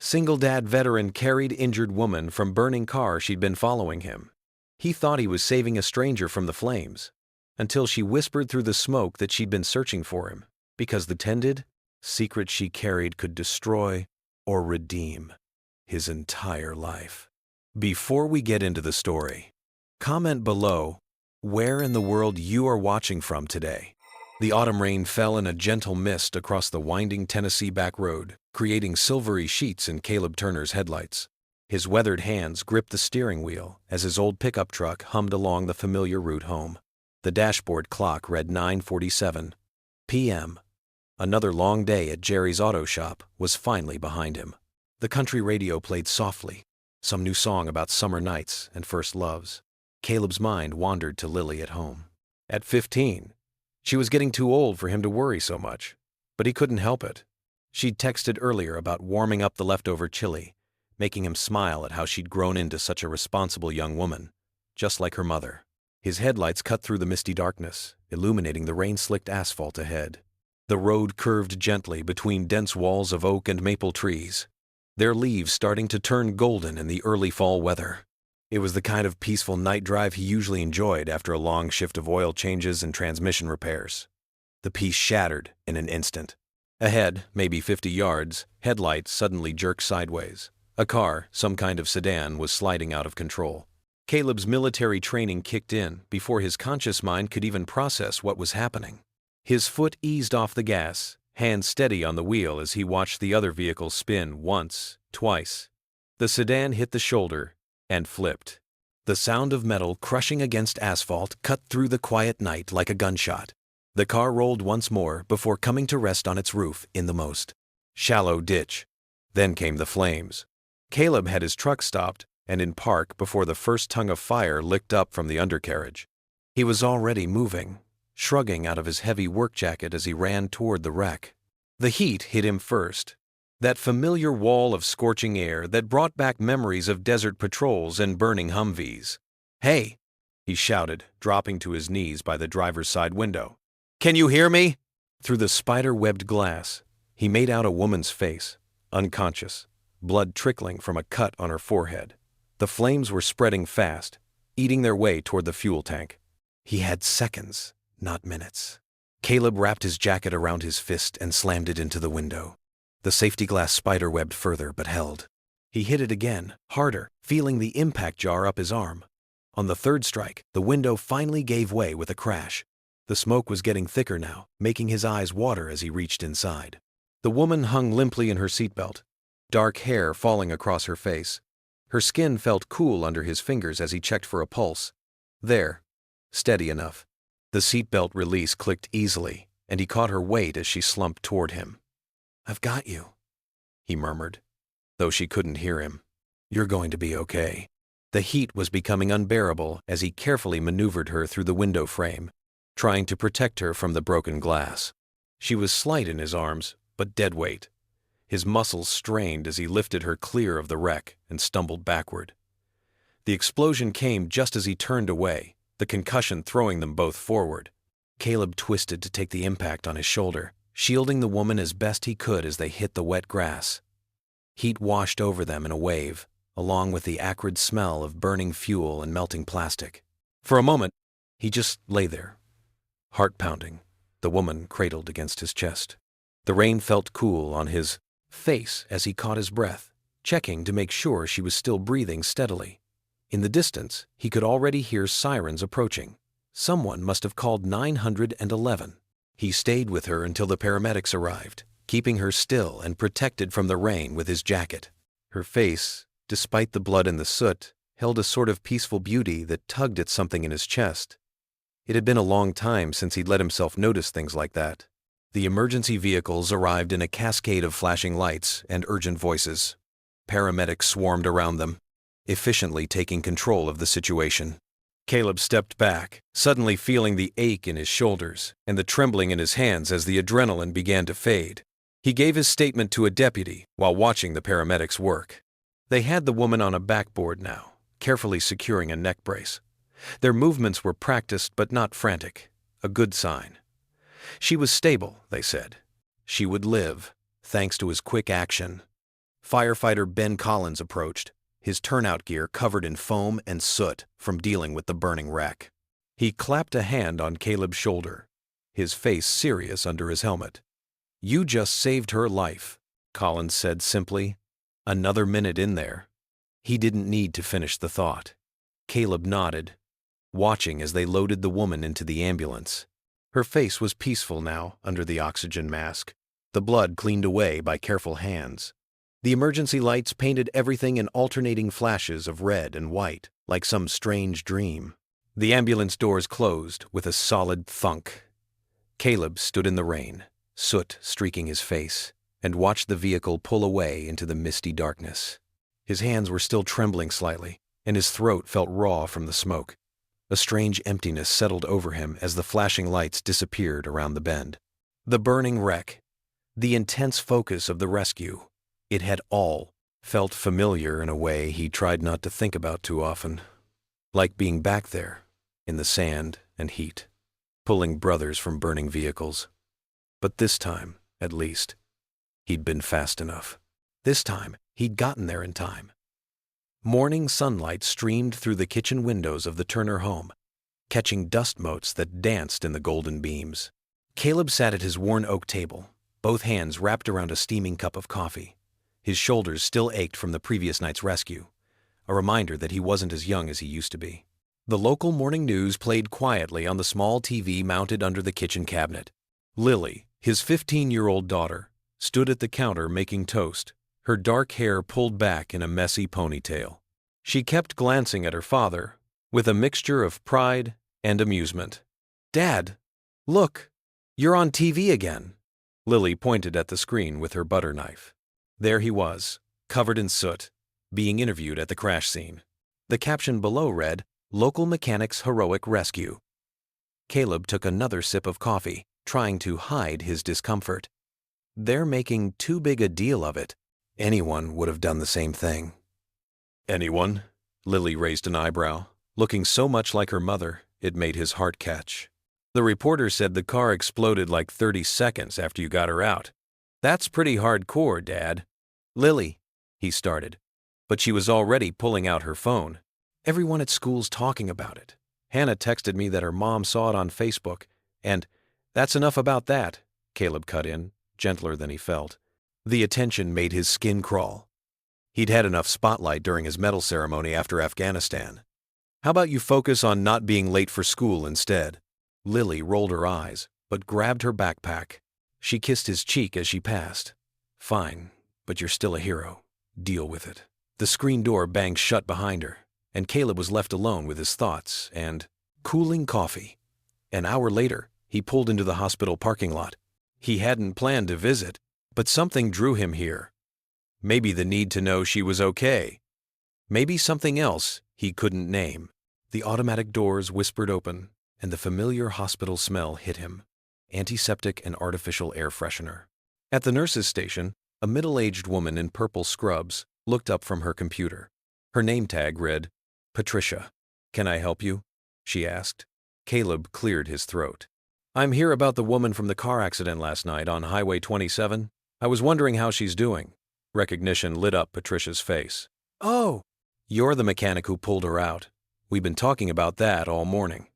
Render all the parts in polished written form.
Single dad veteran carried injured woman from burning car she'd been following him. He thought he was saving a stranger from the flames, until she whispered through the smoke that she'd been searching for him, because the tended secret she carried could destroy or redeem his entire life. Before we get into the story, comment below where in the world you are watching from today. The autumn rain fell in a gentle mist across the winding Tennessee back road, creating silvery sheets in Caleb Turner's headlights. His weathered hands gripped the steering wheel as his old pickup truck hummed along the familiar route home. The dashboard clock read 9:47 p.m. Another long day at Jerry's auto shop was finally behind him. The country radio played softly, some new song about summer nights and first loves. Caleb's mind wandered to Lily at home. At 15, she was getting too old for him to worry so much, but he couldn't help it. She'd texted earlier about warming up the leftover chili, making him smile at how she'd grown into such a responsible young woman, just like her mother. His headlights cut through the misty darkness, illuminating the rain-slicked asphalt ahead. The road curved gently between dense walls of oak and maple trees, their leaves starting to turn golden in the early fall weather. It was the kind of peaceful night drive he usually enjoyed after a long shift of oil changes and transmission repairs. The peace shattered in an instant. Ahead, maybe 50 yards, headlights suddenly jerked sideways. A car, some kind of sedan, was sliding out of control. Caleb's military training kicked in before his conscious mind could even process what was happening. His foot eased off the gas, hand steady on the wheel as he watched the other vehicle spin once, twice. The sedan hit the shoulder and flipped. The sound of metal crushing against asphalt cut through the quiet night like a gunshot. The car rolled once more before coming to rest on its roof in the most shallow ditch. Then came the flames. Caleb had his truck stopped and in park before the first tongue of fire licked up from the undercarriage. He was already moving, shrugging out of his heavy work jacket as he ran toward the wreck. The heat hit him first. That familiar wall of scorching air that brought back memories of desert patrols and burning Humvees. "Hey!" he shouted, dropping to his knees by the driver's side window. "Can you hear me?" Through the spider-webbed glass, he made out a woman's face, unconscious, blood trickling from a cut on her forehead. The flames were spreading fast, eating their way toward the fuel tank. He had seconds, not minutes. Caleb wrapped his jacket around his fist and slammed it into the window. The safety glass spider-webbed further but held. He hit it again, harder, feeling the impact jar up his arm. On the third strike, the window finally gave way with a crash. The smoke was getting thicker now, making his eyes water as he reached inside. The woman hung limply in her seatbelt, dark hair falling across her face. Her skin felt cool under his fingers as he checked for a pulse. There, steady enough. The seatbelt release clicked easily, and he caught her weight as she slumped toward him. "I've got you," he murmured, though she couldn't hear him. "You're going to be okay." The heat was becoming unbearable as he carefully maneuvered her through the window frame, trying to protect her from the broken glass. She was slight in his arms, but dead weight. His muscles strained as he lifted her clear of the wreck and stumbled backward. The explosion came just as he turned away, the concussion throwing them both forward. Caleb twisted to take the impact on his shoulder, shielding the woman as best he could as they hit the wet grass. Heat washed over them in a wave, along with the acrid smell of burning fuel and melting plastic. For a moment, he just lay there, heart pounding, the woman cradled against his chest. The rain felt cool on his face as he caught his breath, checking to make sure she was still breathing steadily. In the distance, he could already hear sirens approaching. Someone must have called 911. He stayed with her until the paramedics arrived, keeping her still and protected from the rain with his jacket. Her face, despite the blood and the soot, held a sort of peaceful beauty that tugged at something in his chest. It had been a long time since he'd let himself notice things like that. The emergency vehicles arrived in a cascade of flashing lights and urgent voices. Paramedics swarmed around them, efficiently taking control of the situation. Caleb stepped back, suddenly feeling the ache in his shoulders and the trembling in his hands as the adrenaline began to fade. He gave his statement to a deputy while watching the paramedics work. They had the woman on a backboard now, carefully securing a neck brace. Their movements were practiced but not frantic, a good sign. She was stable, they said. She would live, thanks to his quick action. Firefighter Ben Collins approached, his turnout gear covered in foam and soot from dealing with the burning wreck. He clapped a hand on Caleb's shoulder, his face serious under his helmet. "You just saved her life," Collins said simply. "Another minute in there." He didn't need to finish the thought. Caleb nodded, watching as they loaded the woman into the ambulance. Her face was peaceful now under the oxygen mask, the blood cleaned away by careful hands. The emergency lights painted everything in alternating flashes of red and white, like some strange dream. The ambulance doors closed with a solid thunk. Caleb stood in the rain, soot streaking his face, and watched the vehicle pull away into the misty darkness. His hands were still trembling slightly, and his throat felt raw from the smoke. A strange emptiness settled over him as the flashing lights disappeared around the bend. The burning wreck, the intense focus of the rescue, it had all felt familiar in a way he tried not to think about too often. Like being back there, in the sand and heat, pulling brothers from burning vehicles. But this time, at least, he'd been fast enough. This time, he'd gotten there in time. Morning sunlight streamed through the kitchen windows of the Turner home, catching dust motes that danced in the golden beams. Caleb sat at his worn oak table, both hands wrapped around a steaming cup of coffee. His shoulders still ached from the previous night's rescue, a reminder that he wasn't as young as he used to be. The local morning news played quietly on the small TV mounted under the kitchen cabinet. Lily, his 15-year-old daughter, stood at the counter making toast, her dark hair pulled back in a messy ponytail. She kept glancing at her father, with a mixture of pride and amusement. "Dad, look, you're on TV again." Lily pointed at the screen with her butter knife. There he was, covered in soot, being interviewed at the crash scene. The caption below read, "Local Mechanic's Heroic Rescue." Caleb took another sip of coffee, trying to hide his discomfort. They're making too big a deal of it. Anyone would have done the same thing. "Anyone?" Lily raised an eyebrow, looking so much like her mother, it made his heart catch. "The reporter said the car exploded like 30 seconds after you got her out. That's pretty hardcore, Dad." "Lily," he started, but she was already pulling out her phone. "Everyone at school's talking about it. Hannah texted me that her mom saw it on Facebook, and that's enough about that," Caleb cut in, gentler than he felt. The attention made his skin crawl. He'd had enough spotlight during his medal ceremony after Afghanistan. "How about you focus on not being late for school instead?" Lily rolled her eyes, but grabbed her backpack. She kissed his cheek as she passed. "Fine, but you're still a hero. Deal with it." The screen door banged shut behind her, and Caleb was left alone with his thoughts and cooling coffee. An hour later, he pulled into the hospital parking lot. He hadn't planned to visit, but something drew him here. Maybe the need to know she was okay. Maybe something else he couldn't name. The automatic doors whispered open, and the familiar hospital smell hit him. Antiseptic and artificial air freshener. At the nurse's station, a middle-aged woman in purple scrubs looked up from her computer. Her name tag read, "Patricia. Can I help you?" she asked. Caleb cleared his throat. "I'm here about the woman from the car accident last night on Highway 27. I was wondering how she's doing." Recognition lit up Patricia's face. "Oh, you're the mechanic who pulled her out. We've been talking about that all morning."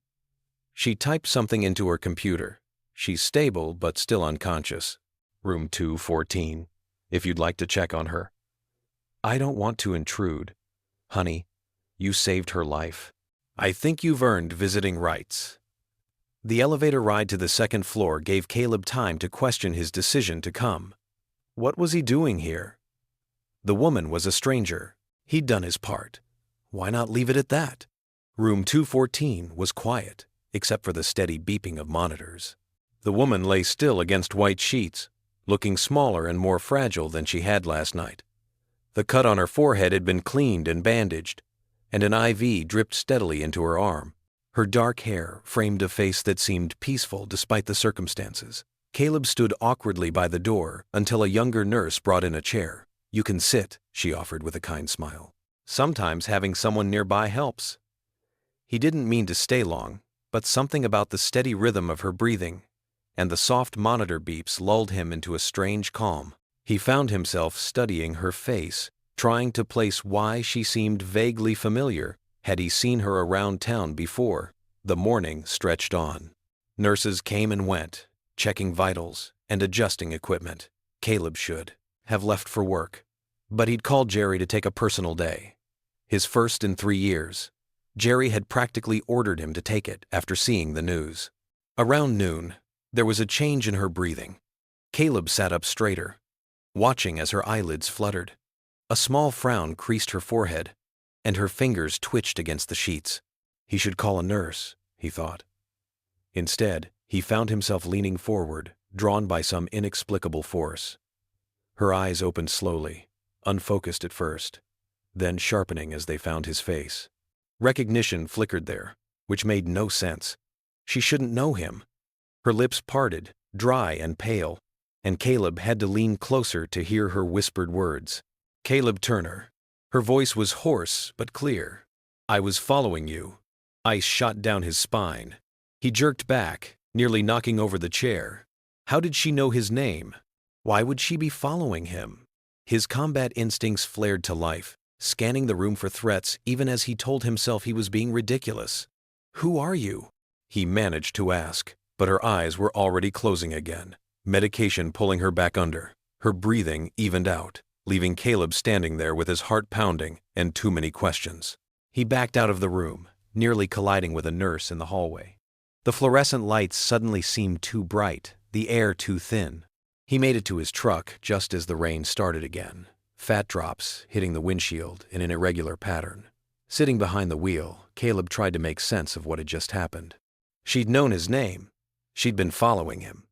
She typed something into her computer. "She's stable but still unconscious. Room 214, if you'd like to check on her." "I don't want to intrude. Honey, you saved her life. I think you've earned visiting rights." The elevator ride to the second floor gave Caleb time to question his decision to come. What was he doing here? The woman was a stranger. He'd done his part. Why not leave it at that? Room 214 was quiet, except for the steady beeping of monitors. The woman lay still against white sheets, looking smaller and more fragile than she had last night. The cut on her forehead had been cleaned and bandaged, and an IV dripped steadily into her arm. Her dark hair framed a face that seemed peaceful despite the circumstances. Caleb stood awkwardly by the door until a younger nurse brought in a chair. "You can sit," she offered with a kind smile. "Sometimes having someone nearby helps." He didn't mean to stay long, but something about the steady rhythm of her breathing and the soft monitor beeps lulled him into a strange calm. He found himself studying her face, trying to place why she seemed vaguely familiar. Had he seen her around town before? The morning stretched on. Nurses came and went, checking vitals and adjusting equipment. Caleb should have left for work, but he'd called Jerry to take a personal day. His first in 3 years. Jerry had practically ordered him to take it after seeing the news. Around noon, there was a change in her breathing. Caleb sat up straighter, watching as her eyelids fluttered. A small frown creased her forehead, and her fingers twitched against the sheets. He should call a nurse, he thought. Instead, he found himself leaning forward, drawn by some inexplicable force. Her eyes opened slowly, unfocused at first, then sharpening as they found his face. Recognition flickered there, which made no sense. She shouldn't know him. Her lips parted, dry and pale, and Caleb had to lean closer to hear her whispered words. Caleb Turner. Her voice was hoarse but clear. I was following you. Ice shot down his spine. He jerked back, nearly knocking over the chair. How did she know his name? Why would she be following him? His combat instincts flared to life, scanning the room for threats even as he told himself he was being ridiculous. Who are you? He managed to ask, but her eyes were already closing again, medication pulling her back under. Her breathing evened out, leaving Caleb standing there with his heart pounding and too many questions. He backed out of the room, nearly colliding with a nurse in the hallway. The fluorescent lights suddenly seemed too bright, the air too thin. He made it to his truck just as the rain started again, fat drops hitting the windshield in an irregular pattern. Sitting behind the wheel, Caleb tried to make sense of what had just happened. She'd known his name. She'd been following him.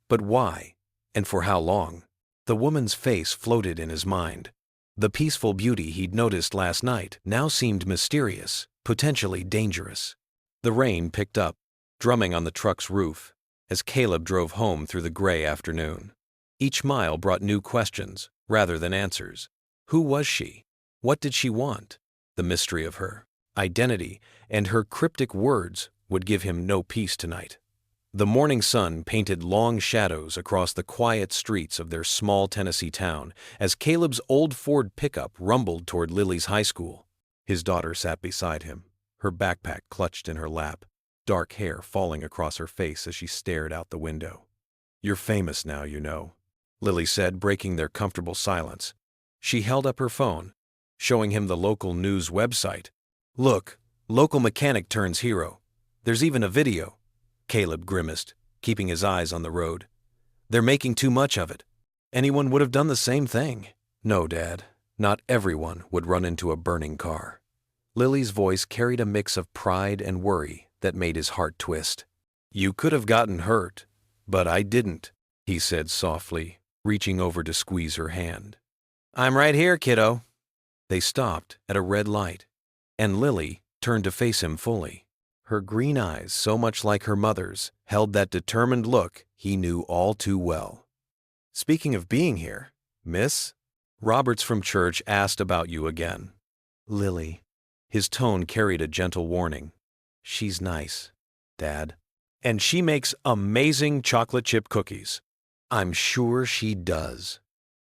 But why? And for how long? The woman's face floated in his mind. The peaceful beauty he'd noticed last night now seemed mysterious, potentially dangerous. The rain picked up, drumming on the truck's roof, as Caleb drove home through the gray afternoon. Each mile brought new questions, rather than answers. Who was she? What did she want? The mystery of her identity and her cryptic words would give him no peace tonight. The morning sun painted long shadows across the quiet streets of their small Tennessee town as Caleb's old Ford pickup rumbled toward Lily's high school. His daughter sat beside him, her backpack clutched in her lap, dark hair falling across her face as she stared out the window. You're famous now, you know, Lily said, breaking their comfortable silence. She held up her phone, showing him the local news website. Look, local mechanic turns hero. There's even a video. Caleb grimaced, keeping his eyes on the road. They're making too much of it. Anyone would have done the same thing. No, Dad, not everyone would run into a burning car. Lily's voice carried a mix of pride and worry that made his heart twist. You could have gotten hurt, but I didn't, he said softly, reaching over to squeeze her hand. I'm right here, kiddo. They stopped at a red light, and Lily turned to face him fully. Her green eyes, so much like her mother's, held that determined look he knew all too well. Speaking of being here, Miss, Roberts from church asked about you again. Lily. His tone carried a gentle warning. She's nice, Dad. And she makes amazing chocolate chip cookies. I'm sure she does.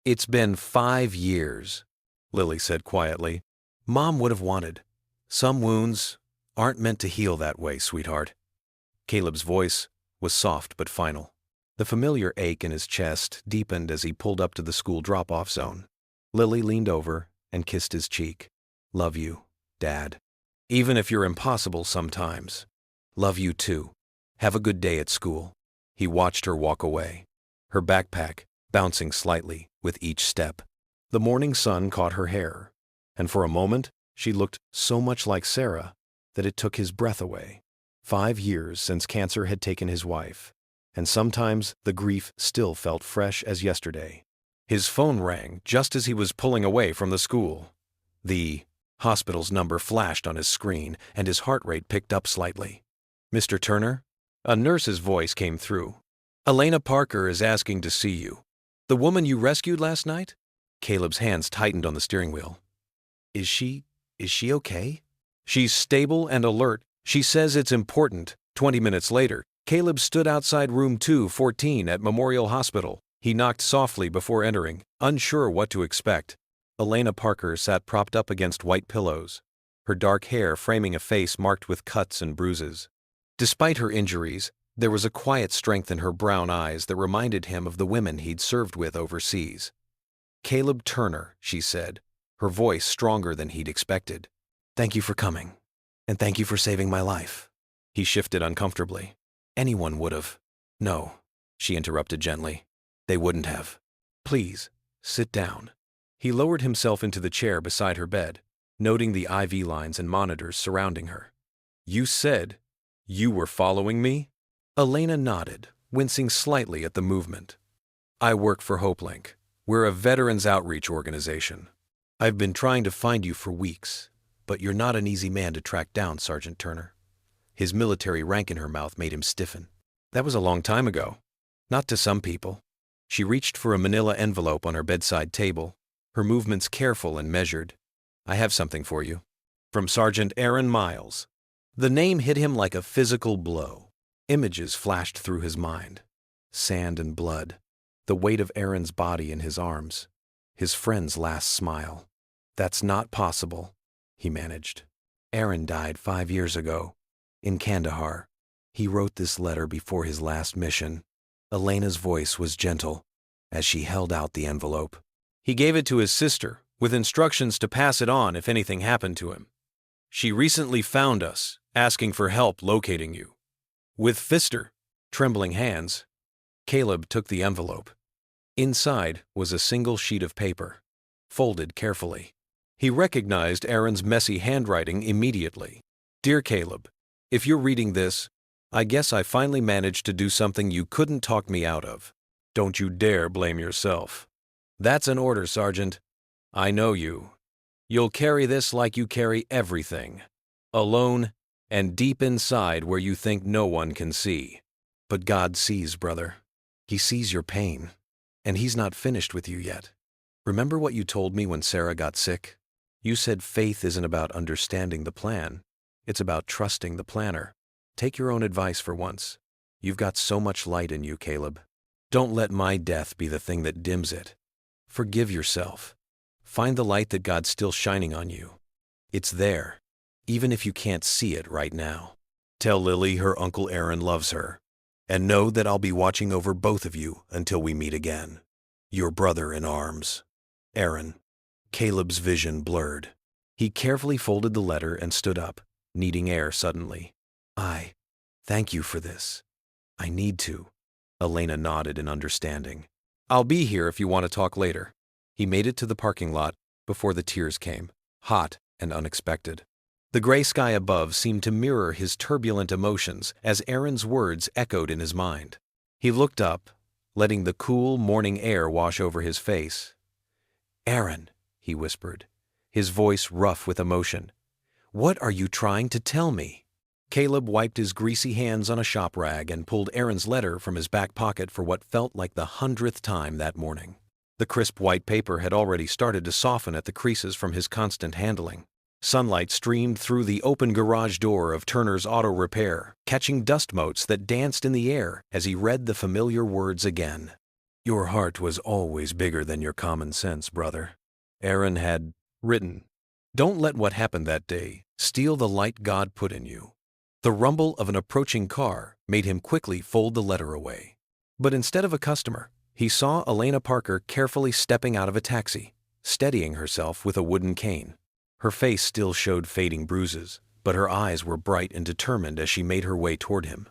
It's been 5 years, Lily said quietly. Mom would have wanted. Some wounds aren't meant to heal that way, sweetheart. Caleb's voice was soft but final. The familiar ache in his chest deepened as he pulled up to the school drop-off zone. Lily leaned over and kissed his cheek. Love you, Dad. Even if you're impossible sometimes. Love you too. Have a good day at school. He watched her walk away, her backpack bouncing slightly with each step. The morning sun caught her hair, and for a moment she looked so much like Sarah that it took his breath away. 5 years since cancer had taken his wife, and sometimes the grief still felt fresh as yesterday. His phone rang just as he was pulling away from the school. The hospital's number flashed on his screen, and his heart rate picked up slightly. Mr. Turner? A nurse's voice came through. Elena Parker is asking to see you. The woman you rescued last night? Caleb's hands tightened on the steering wheel. Is she okay? She's stable and alert. She says it's important. 20 minutes later, Caleb stood outside room 214 at Memorial Hospital. He knocked softly before entering, unsure what to expect. Elena Parker sat propped up against white pillows, her dark hair framing a face marked with cuts and bruises. Despite her injuries, there was a quiet strength in her brown eyes that reminded him of the women he'd served with overseas. "Caleb Turner," she said, her voice stronger than he'd expected. "Thank you for coming, and thank you for saving my life." He shifted uncomfortably. "Anyone would have." "No," she interrupted gently. "They wouldn't have. Please, sit down." He lowered himself into the chair beside her bed, noting the IV lines and monitors surrounding her. "You said you were following me?" Elena nodded, wincing slightly at the movement. "I work for HopeLink. We're a veterans outreach organization. I've been trying to find you for weeks, but you're not an easy man to track down, Sergeant Turner." His military rank in her mouth made him stiffen. "That was a long time ago. Not to some people." She reached for a manila envelope on her bedside table, her movements careful and measured. "I have something for you. From Sergeant Aaron Miles." The name hit him like a physical blow. Images flashed through his mind. Sand and blood, the weight of Aaron's body in his arms, his friend's last smile. "That's not possible," he managed. "Aaron died 5 years ago, in Kandahar. He wrote this letter before his last mission." Elena's voice was gentle as she held out the envelope. "He gave it to his sister, with instructions to pass it on if anything happened to him. She recently found us, asking for help locating you." With Pfister, trembling hands, Caleb took the envelope. Inside was a single sheet of paper, folded carefully. He recognized Aaron's messy handwriting immediately. "Dear Caleb, if you're reading this, I guess I finally managed to do something you couldn't talk me out of. Don't you dare blame yourself. That's an order, Sergeant. I know you. You'll carry this like you carry everything, alone and deep inside where you think no one can see. But God sees, brother. He sees your pain, and He's not finished with you yet. Remember what you told me when Sarah got sick? You said faith isn't about understanding the plan. It's about trusting the planner. Take your own advice for once. You've got so much light in you, Caleb. Don't let my death be the thing that dims it. Forgive yourself. Find the light that God's still shining on you. It's there, even if you can't see it right now. Tell Lily her Uncle Aaron loves her, and know that I'll be watching over both of you until we meet again. Your brother in arms, Aaron." Caleb's vision blurred. He carefully folded the letter and stood up, needing air suddenly. Thank you for this. I need to." Elena nodded in understanding. "I'll be here if you want to talk later." He made it to the parking lot before the tears came, hot and unexpected. The gray sky above seemed to mirror his turbulent emotions as Aaron's words echoed in his mind. He looked up, letting the cool morning air wash over his face. "Aaron," he whispered, his voice rough with emotion, "what are you trying to tell me?" Caleb wiped his greasy hands on a shop rag and pulled Aaron's letter from his back pocket for what felt like the 100th time that morning. The crisp white paper had already started to soften at the creases from his constant handling. Sunlight streamed through the open garage door of Turner's Auto Repair, catching dust motes that danced in the air as he read the familiar words again. "Your heart was always bigger than your common sense, brother," Aaron had written. "Don't let what happened that day steal the light God put in you." The rumble of an approaching car made him quickly fold the letter away. But instead of a customer, he saw Elena Parker carefully stepping out of a taxi, steadying herself with a wooden cane. Her face still showed fading bruises, but her eyes were bright and determined as she made her way toward him.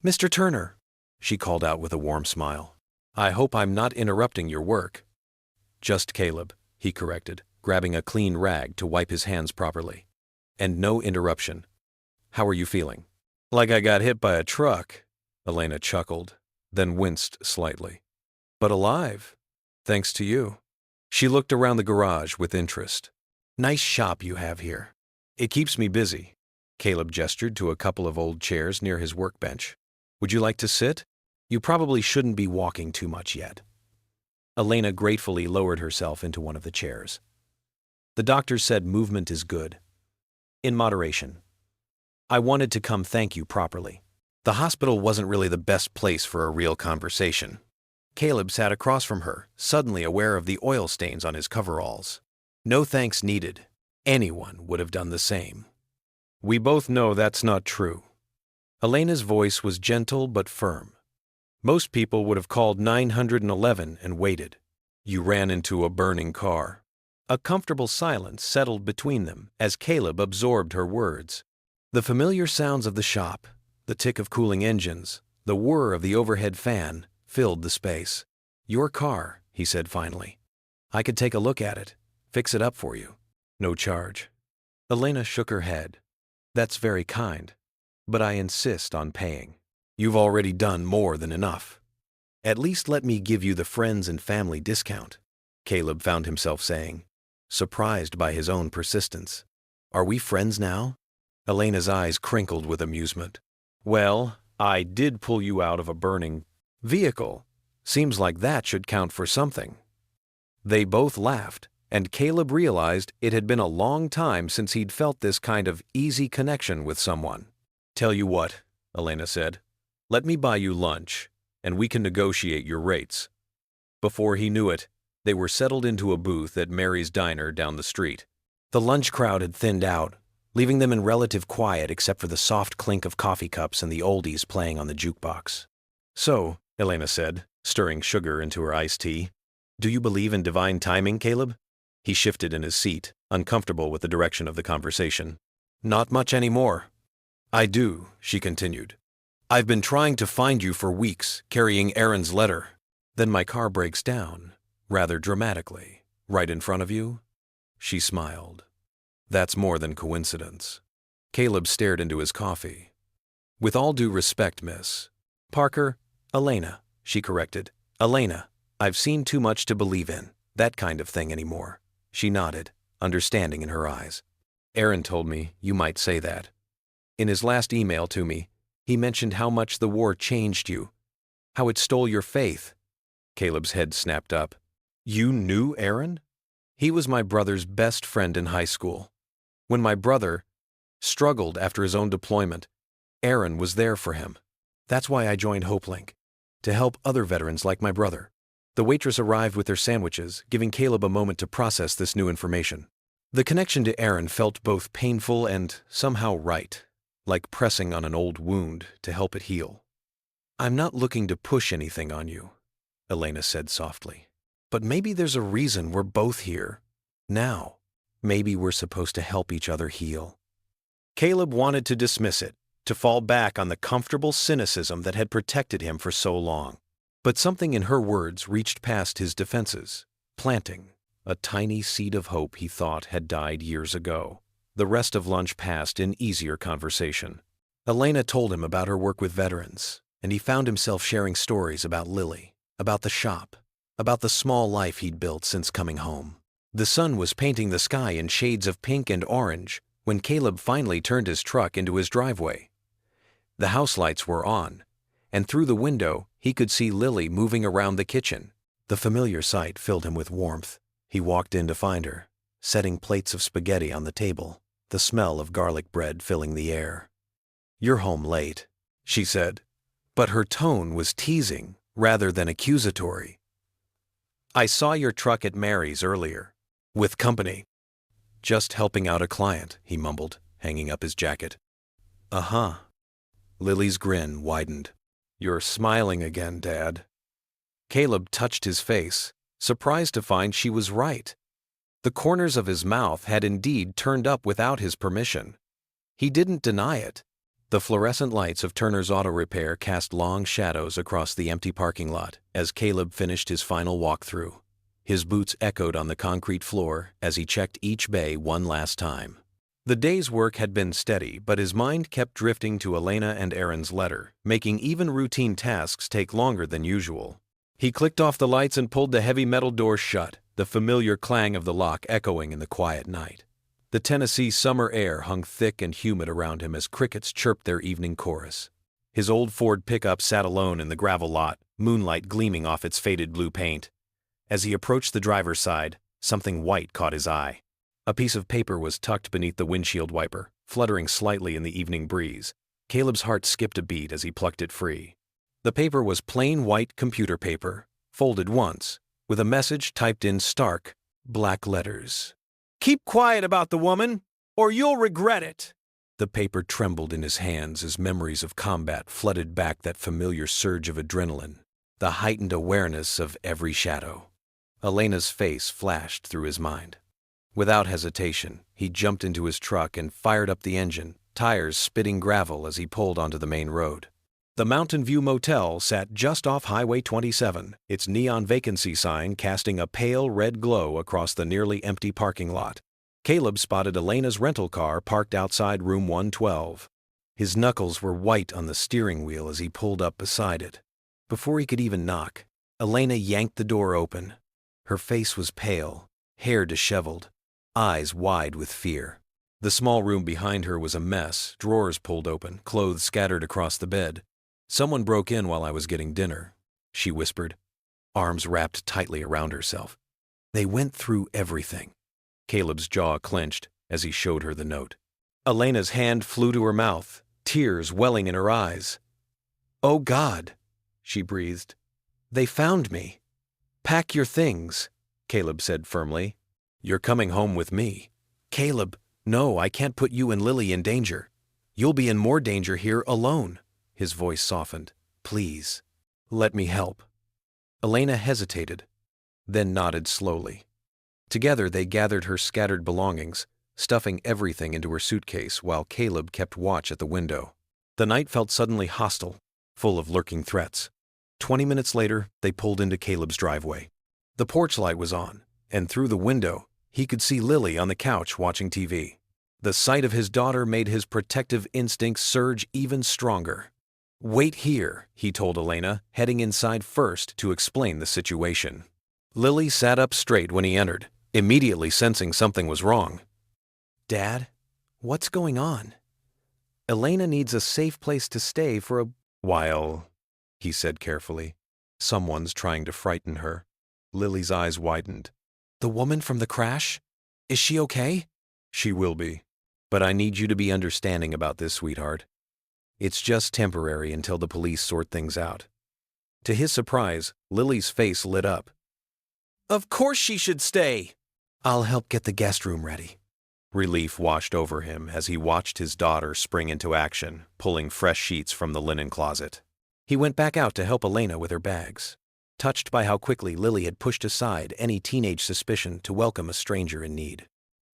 "Mr. Turner," she called out with a warm smile. "I hope I'm not interrupting your work." "Just Caleb," he corrected, grabbing a clean rag to wipe his hands properly. "And no interruption. How are you feeling?" "Like I got hit by a truck," Elena chuckled, then winced slightly. "But alive, thanks to you." She looked around the garage with interest. "Nice shop you have here." "It keeps me busy." Caleb gestured to a couple of old chairs near his workbench. "Would you like to sit? You probably shouldn't be walking too much yet." Elena gratefully lowered herself into one of the chairs. "The doctor said movement is good. In moderation. I wanted to come thank you properly. The hospital wasn't really the best place for a real conversation. Caleb sat across from her, suddenly aware of the oil stains on his coveralls. No thanks needed. Anyone would have done the same. We both know that's not true. Elena's voice was gentle but firm. Most people would have called 911 and waited. You ran into a burning car. A comfortable silence settled between them as Caleb absorbed her words. The familiar sounds of the shop, the tick of cooling engines, the whir of the overhead fan, filled the space. Your car, he said finally. I could take a look at it, fix it up for you. No charge. Elena shook her head. That's very kind, but I insist on paying. You've already done more than enough. At least let me give you the friends and family discount, Caleb found himself saying, surprised by his own persistence. Are we friends now? Elena's eyes crinkled with amusement. Well, I did pull you out of a burning vehicle. Seems like that should count for something. They both laughed, and Caleb realized it had been a long time since he'd felt this kind of easy connection with someone. Tell you what, Elena said. Let me buy you lunch, and we can negotiate your rates. Before he knew it, they were settled into a booth at Mary's Diner down the street. The lunch crowd had thinned out, leaving them in relative quiet except for the soft clink of coffee cups and the oldies playing on the jukebox. So, Elena said, stirring sugar into her iced tea, do you believe in divine timing, Caleb? He shifted in his seat, uncomfortable with the direction of the conversation. Not much anymore. I do, she continued. I've been trying to find you for weeks, carrying Aaron's letter. Then my car breaks down, rather dramatically, right in front of you. She smiled. That's more than coincidence. Caleb stared into his coffee. With all due respect, miss. Parker, Elena, she corrected. Elena, I've seen too much to believe in that kind of thing anymore. She nodded, understanding in her eyes. Aaron told me you might say that. In his last email to me, he mentioned how much the war changed you, how it stole your faith. Caleb's head snapped up. You knew Aaron? He was my brother's best friend in high school. When my brother struggled after his own deployment, Aaron was there for him. That's why I joined HopeLink, to help other veterans like my brother. The waitress arrived with their sandwiches, giving Caleb a moment to process this new information. The connection to Aaron felt both painful and somehow right, like pressing on an old wound to help it heal. I'm not looking to push anything on you, Elena said softly. But maybe there's a reason we're both here. Now, maybe we're supposed to help each other heal. Caleb wanted to dismiss it, to fall back on the comfortable cynicism that had protected him for so long. But something in her words reached past his defenses, planting a tiny seed of hope he thought had died years ago. The rest of lunch passed in easier conversation. Elena told him about her work with veterans, and he found himself sharing stories about Lily, about the shop, about the small life he'd built since coming home. The sun was painting the sky in shades of pink and orange when Caleb finally turned his truck into his driveway. The house lights were on, and through the window he could see Lily moving around the kitchen. The familiar sight filled him with warmth. He walked in to find her, setting plates of spaghetti on the table, the smell of garlic bread filling the air. You're home late, she said, but her tone was teasing rather than accusatory. I saw your truck at Mary's earlier, with company. Just helping out a client, he mumbled, hanging up his jacket. Uh-huh. Lily's grin widened. You're smiling again, Dad. Caleb touched his face, surprised to find she was right. The corners of his mouth had indeed turned up without his permission. He didn't deny it. The fluorescent lights of Turner's Auto Repair cast long shadows across the empty parking lot as Caleb finished his final walkthrough. His boots echoed on the concrete floor as he checked each bay one last time. The day's work had been steady, but his mind kept drifting to Elena and Aaron's letter, making even routine tasks take longer than usual. He clicked off the lights and pulled the heavy metal door shut, the familiar clang of the lock echoing in the quiet night. The Tennessee summer air hung thick and humid around him as crickets chirped their evening chorus. His old Ford pickup sat alone in the gravel lot, moonlight gleaming off its faded blue paint. As he approached the driver's side, something white caught his eye. A piece of paper was tucked beneath the windshield wiper, fluttering slightly in the evening breeze. Caleb's heart skipped a beat as he plucked it free. The paper was plain white computer paper, folded once, with a message typed in stark, black letters. "Keep quiet about the woman, or you'll regret it." The paper trembled in his hands as memories of combat flooded back that familiar surge of adrenaline, the heightened awareness of every shadow. Elena's face flashed through his mind. Without hesitation, he jumped into his truck and fired up the engine, tires spitting gravel as he pulled onto the main road. The Mountain View Motel sat just off Highway 27, its neon vacancy sign casting a pale red glow across the nearly empty parking lot. Caleb spotted Elena's rental car parked outside room 112. His knuckles were white on the steering wheel as he pulled up beside it. Before he could even knock, Elena yanked the door open. Her face was pale, hair disheveled, eyes wide with fear. The small room behind her was a mess, drawers pulled open, clothes scattered across the bed. "Someone broke in while I was getting dinner," she whispered, arms wrapped tightly around herself. "They went through everything." Caleb's jaw clenched as he showed her the note. Elena's hand flew to her mouth, tears welling in her eyes. "Oh God," she breathed. "They found me." "Pack your things," Caleb said firmly. "You're coming home with me." "Caleb, no, I can't put you and Lily in danger. You'll be in more danger here alone." His voice softened. "Please, let me help." Elena hesitated, then nodded slowly. Together they gathered her scattered belongings, stuffing everything into her suitcase while Caleb kept watch at the window. The night felt suddenly hostile, full of lurking threats. 20 minutes later, they pulled into Caleb's driveway. The porch light was on, and through the window, he could see Lily on the couch watching TV. The sight of his daughter made his protective instincts surge even stronger. "Wait here," he told Elena, heading inside first to explain the situation. Lily sat up straight when he entered, immediately sensing something was wrong. "Dad, what's going on?" "Elena needs a safe place to stay for a while," he said carefully. "Someone's trying to frighten her." Lily's eyes widened. "The woman from the crash? Is she okay?" "She will be. But I need you to be understanding about this, sweetheart. It's just temporary until the police sort things out." To his surprise, Lily's face lit up. "Of course she should stay." "I'll help get the guest room ready." Relief washed over him as he watched his daughter spring into action, pulling fresh sheets from the linen closet. He went back out to help Elena with her bags, touched by how quickly Lily had pushed aside any teenage suspicion to welcome a stranger in need.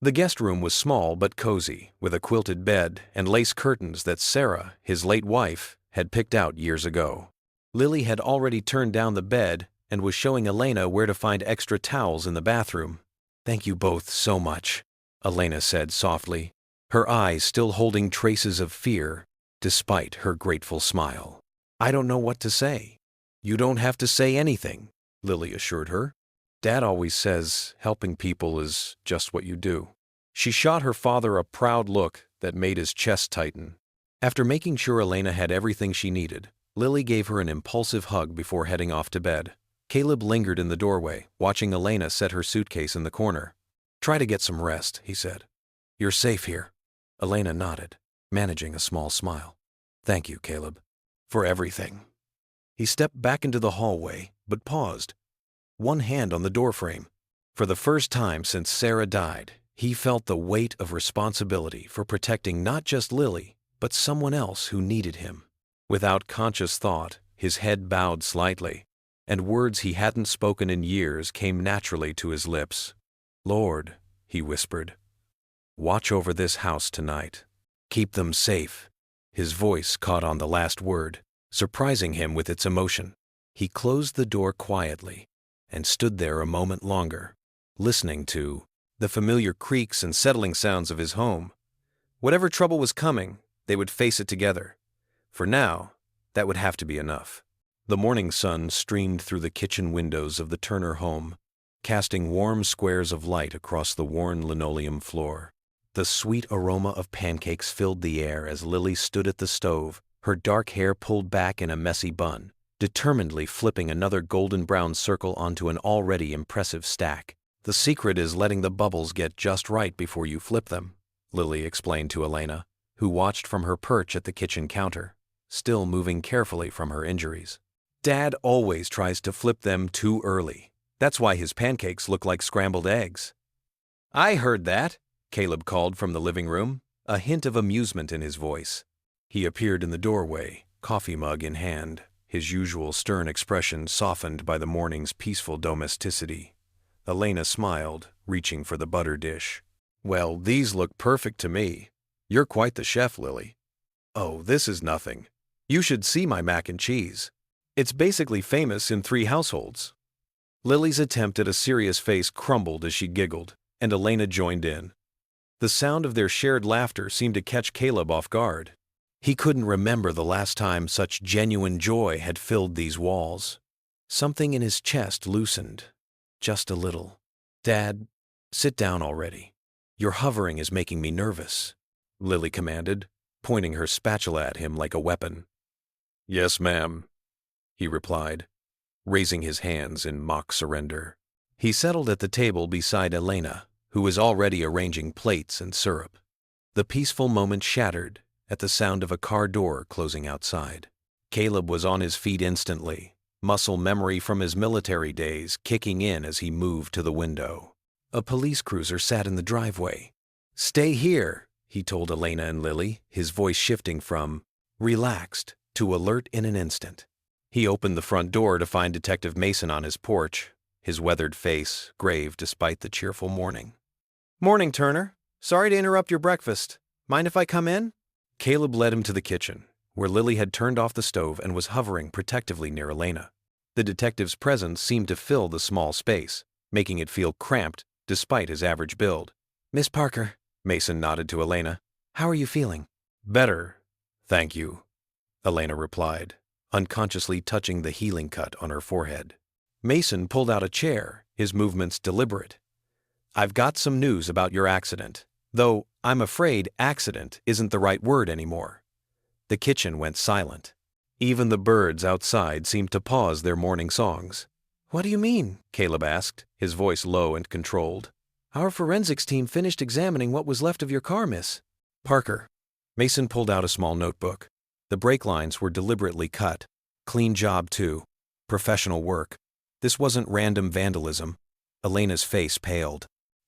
The guest room was small but cozy, with a quilted bed and lace curtains that Sarah, his late wife, had picked out years ago. Lily had already turned down the bed and was showing Elena where to find extra towels in the bathroom. "Thank you both so much," Elena said softly, her eyes still holding traces of fear, despite her grateful smile. "I don't know what to say." "You don't have to say anything," Lily assured her. "Dad always says helping people is just what you do." She shot her father a proud look that made his chest tighten. After making sure Elena had everything she needed, Lily gave her an impulsive hug before heading off to bed. Caleb lingered in the doorway, watching Elena set her suitcase in the corner. "Try to get some rest," he said. "You're safe here." Elena nodded, managing a small smile. "Thank you, Caleb, for everything." He stepped back into the hallway, but paused, one hand on the doorframe. For the first time since Sarah died, he felt the weight of responsibility for protecting not just Lily, but someone else who needed him. Without conscious thought, his head bowed slightly, and words he hadn't spoken in years came naturally to his lips. "Lord," he whispered, "watch over this house tonight. Keep them safe." His voice caught on the last word, surprising him with its emotion. He closed the door quietly and stood there a moment longer, listening to the familiar creaks and settling sounds of his home. Whatever trouble was coming, they would face it together. For now, that would have to be enough. The morning sun streamed through the kitchen windows of the Turner home, casting warm squares of light across the worn linoleum floor. The sweet aroma of pancakes filled the air as Lily stood at the stove, her dark hair pulled back in a messy bun, determinedly flipping another golden brown circle onto an already impressive stack. "The secret is letting the bubbles get just right before you flip them," Lily explained to Elena, who watched from her perch at the kitchen counter, still moving carefully from her injuries. Dad always tries to flip them too early. That's why his pancakes look like scrambled eggs. I heard that, Caleb called from the living room, a hint of amusement in his voice. He appeared in the doorway, coffee mug in hand, his usual stern expression softened by the morning's peaceful domesticity. Elena smiled, reaching for the butter dish. Well, these look perfect to me. You're quite the chef, Lily. Oh, this is nothing. You should see my mac and cheese. It's basically famous in 3 households. Lily's attempt at a serious face crumbled as she giggled, and Elena joined in. The sound of their shared laughter seemed to catch Caleb off guard. He couldn't remember the last time such genuine joy had filled these walls. Something in his chest loosened, just a little. Dad, sit down already. Your hovering is making me nervous, Lily commanded, pointing her spatula at him like a weapon. Yes, ma'am, he replied, raising his hands in mock surrender. He settled at the table beside Elena, who was already arranging plates and syrup. The peaceful moment shattered at the sound of a car door closing outside. Caleb was on his feet instantly, muscle memory from his military days kicking in as he moved to the window. A police cruiser sat in the driveway. Stay here, he told Elena and Lily, his voice shifting from relaxed to alert in an instant. He opened the front door to find Detective Mason on his porch, his weathered face grave despite the cheerful morning. Morning, Turner. Sorry to interrupt your breakfast. Mind if I come in? Caleb led him to the kitchen, where Lily had turned off the stove and was hovering protectively near Elena. The detective's presence seemed to fill the small space, making it feel cramped despite his average build. Miss Parker, Mason nodded to Elena. How are you feeling? Better, thank you, Elena replied, unconsciously touching the healing cut on her forehead. Mason pulled out a chair, his movements deliberate. I've got some news about your accident, though I'm afraid accident isn't the right word anymore. The kitchen went silent. Even the birds outside seemed to pause their morning songs. What do you mean? Caleb asked, his voice low and controlled. Our forensics team finished examining what was left of your car, Miss Parker. Mason pulled out a small notebook. The brake lines were deliberately cut. Clean job, too. Professional work. This wasn't random vandalism. Elena's face paled.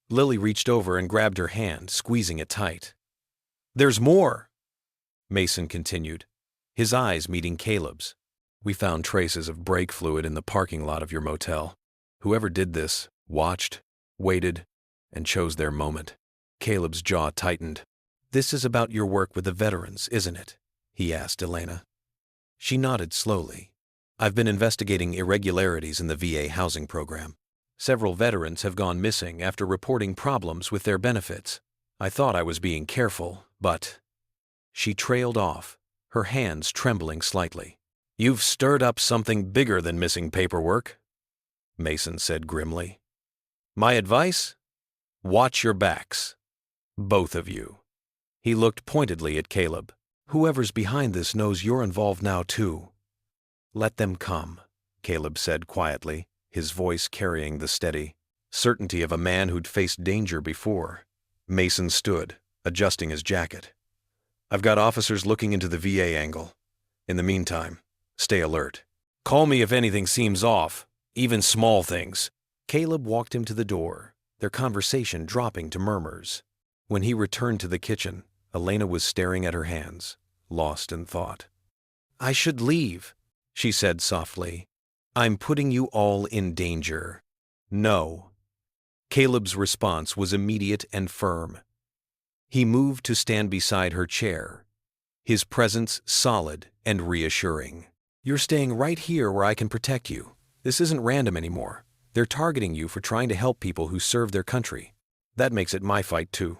Lily reached over and grabbed her hand, squeezing it tight. There's more, Mason continued, his eyes meeting Caleb's. We found traces of brake fluid in the parking lot of your motel. Whoever did this watched, waited, and chose their moment. Caleb's jaw tightened. This is about your work with the veterans, isn't it? He asked Elena. She nodded slowly. I've been investigating irregularities in the VA housing program. Several veterans have gone missing after reporting problems with their benefits. I thought I was being careful, but... She trailed off, her hands trembling slightly. You've stirred up something bigger than missing paperwork, Mason said grimly. My advice? Watch your backs. Both of you. He looked pointedly at Caleb. Whoever's behind this knows you're involved now, too. Let them come, Caleb said quietly, his voice carrying the steady certainty of a man who'd faced danger before. Mason stood, adjusting his jacket. I've got officers looking into the VA angle. In the meantime, stay alert. Call me if anything seems off, even small things. Caleb walked him to the door, their conversation dropping to murmurs. When he returned to the kitchen, Elena was staring at her hands, lost in thought. I should leave, she said softly. I'm putting you all in danger. No. Caleb's response was immediate and firm. He moved to stand beside her chair, his presence solid and reassuring. You're staying right here where I can protect you. This isn't random anymore. They're targeting you for trying to help people who serve their country. That makes it my fight, too.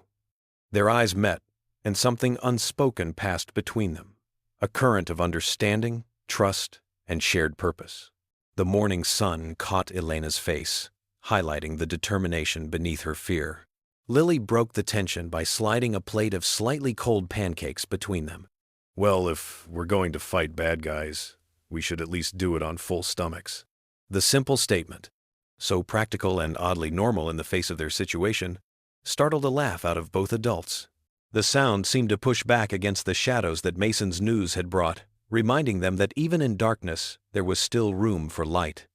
Their eyes met, and something unspoken passed between them. A current of understanding, trust, and shared purpose. The morning sun caught Elena's face, highlighting the determination beneath her fear. Lily broke the tension by sliding a plate of slightly cold pancakes between them. Well, if we're going to fight bad guys, we should at least do it on full stomachs. The simple statement, so practical and oddly normal in the face of their situation, startled a laugh out of both adults. The sound seemed to push back against the shadows that Mason's news had brought, reminding them that even in darkness, there was still room for light.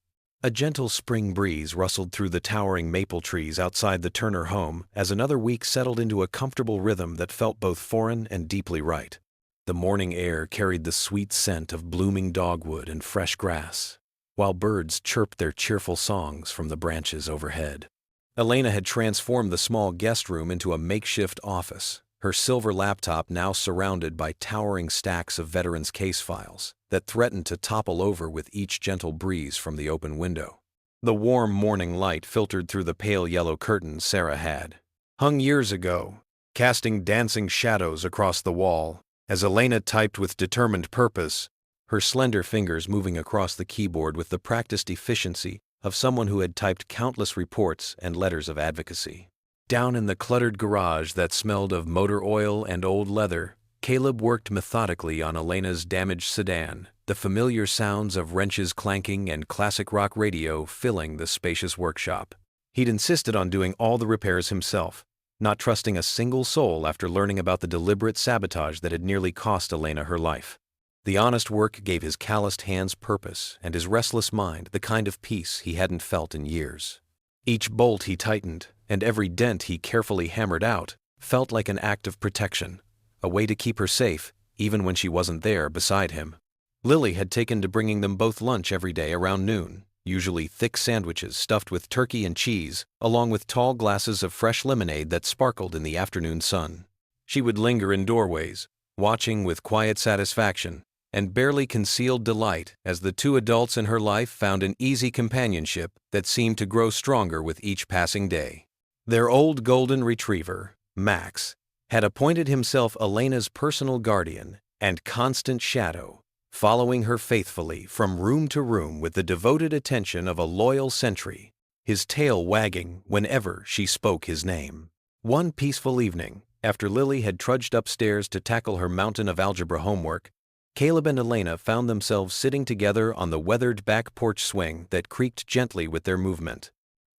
A gentle spring breeze rustled through the towering maple trees outside the Turner home as another week settled into a comfortable rhythm that felt both foreign and deeply right. The morning air carried the sweet scent of blooming dogwood and fresh grass, while birds chirped their cheerful songs from the branches overhead. Elena had transformed the small guest room into a makeshift office, her silver laptop now surrounded by towering stacks of veterans' case files that threatened to topple over with each gentle breeze from the open window. The warm morning light filtered through the pale yellow curtains Sarah had hung years ago, casting dancing shadows across the wall as Elena typed with determined purpose, her slender fingers moving across the keyboard with the practiced efficiency of someone who had typed countless reports and letters of advocacy. Down in the cluttered garage that smelled of motor oil and old leather, Caleb worked methodically on Elena's damaged sedan, the familiar sounds of wrenches clanking and classic rock radio filling the spacious workshop. He'd insisted on doing all the repairs himself, not trusting a single soul after learning about the deliberate sabotage that had nearly cost Elena her life. The honest work gave his calloused hands purpose and his restless mind the kind of peace he hadn't felt in years. Each bolt he tightened, and every dent he carefully hammered out, felt like an act of protection, a way to keep her safe, even when she wasn't there beside him. Lily had taken to bringing them both lunch every day around noon, usually thick sandwiches stuffed with turkey and cheese, along with tall glasses of fresh lemonade that sparkled in the afternoon sun. She would linger in doorways, watching with quiet satisfaction and barely concealed delight as the two adults in her life found an easy companionship that seemed to grow stronger with each passing day. Their old golden retriever, Max, had appointed himself Elena's personal guardian and constant shadow, following her faithfully from room to room with the devoted attention of a loyal sentry, his tail wagging whenever she spoke his name. One peaceful evening, after Lily had trudged upstairs to tackle her mountain of algebra homework, Caleb and Elena found themselves sitting together on the weathered back porch swing that creaked gently with their movement.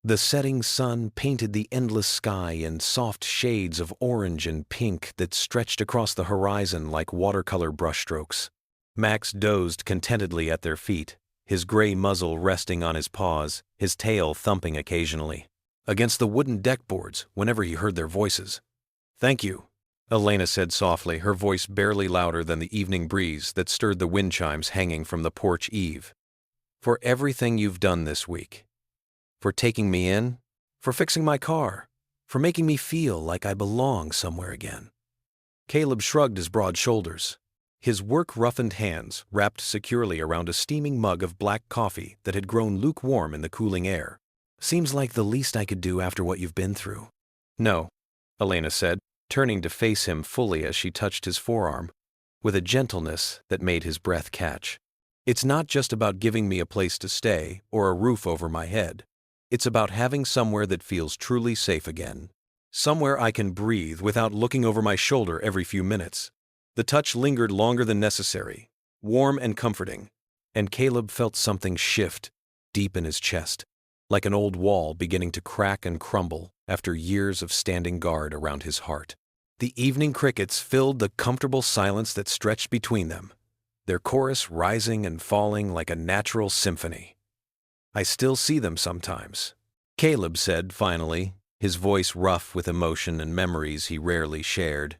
The setting sun painted the endless sky in soft shades of orange and pink that stretched across the horizon like watercolor brushstrokes. Max dozed contentedly at their feet, his gray muzzle resting on his paws, his tail thumping occasionally against the wooden deck boards whenever he heard their voices. "Thank you," Elena said softly, her voice barely louder than the evening breeze that stirred the wind chimes hanging from the porch eave. "For everything you've done this week. For taking me in, for fixing my car, for making me feel like I belong somewhere again." Caleb shrugged his broad shoulders, his work-roughened hands wrapped securely around a steaming mug of black coffee that had grown lukewarm in the cooling air. "Seems like the least I could do after what you've been through." "No," Elena said, turning to face him fully as she touched his forearm, with a gentleness that made his breath catch. "It's not just about giving me a place to stay or a roof over my head. It's about having somewhere that feels truly safe again. Somewhere I can breathe without looking over my shoulder every few minutes." The touch lingered longer than necessary, warm and comforting, and Caleb felt something shift deep in his chest, like an old wall beginning to crack and crumble after years of standing guard around his heart. The evening crickets filled the comfortable silence that stretched between them, their chorus rising and falling like a natural symphony. "I still see them sometimes," Caleb said finally, his voice rough with emotion and memories he rarely shared.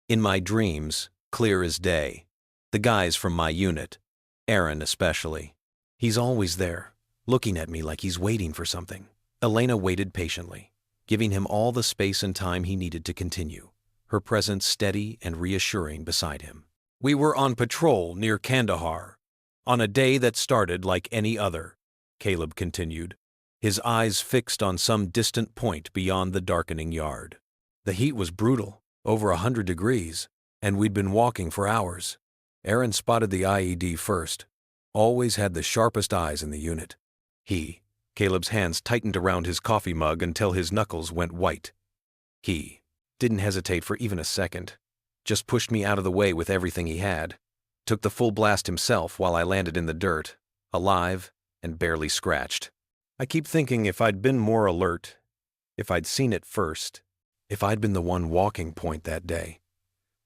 "In my dreams, clear as day. The guys from my unit, Aaron especially. He's always there, looking at me like he's waiting for something." Elena waited patiently, giving him all the space and time he needed to continue, her presence steady and reassuring beside him. "We were on patrol near Kandahar, on a day that started like any other," Caleb continued, his eyes fixed on some distant point beyond the darkening yard. "The heat was brutal, over 100 degrees, and we'd been walking for hours. Aaron spotted the IED first, always had the sharpest eyes in the unit. Caleb's hands tightened around his coffee mug until his knuckles went white. He didn't hesitate for even a second, just pushed me out of the way with everything he had, took the full blast himself while I landed in the dirt, alive and barely scratched. I keep thinking if I'd been more alert, if I'd seen it first, if I'd been the one walking point that day.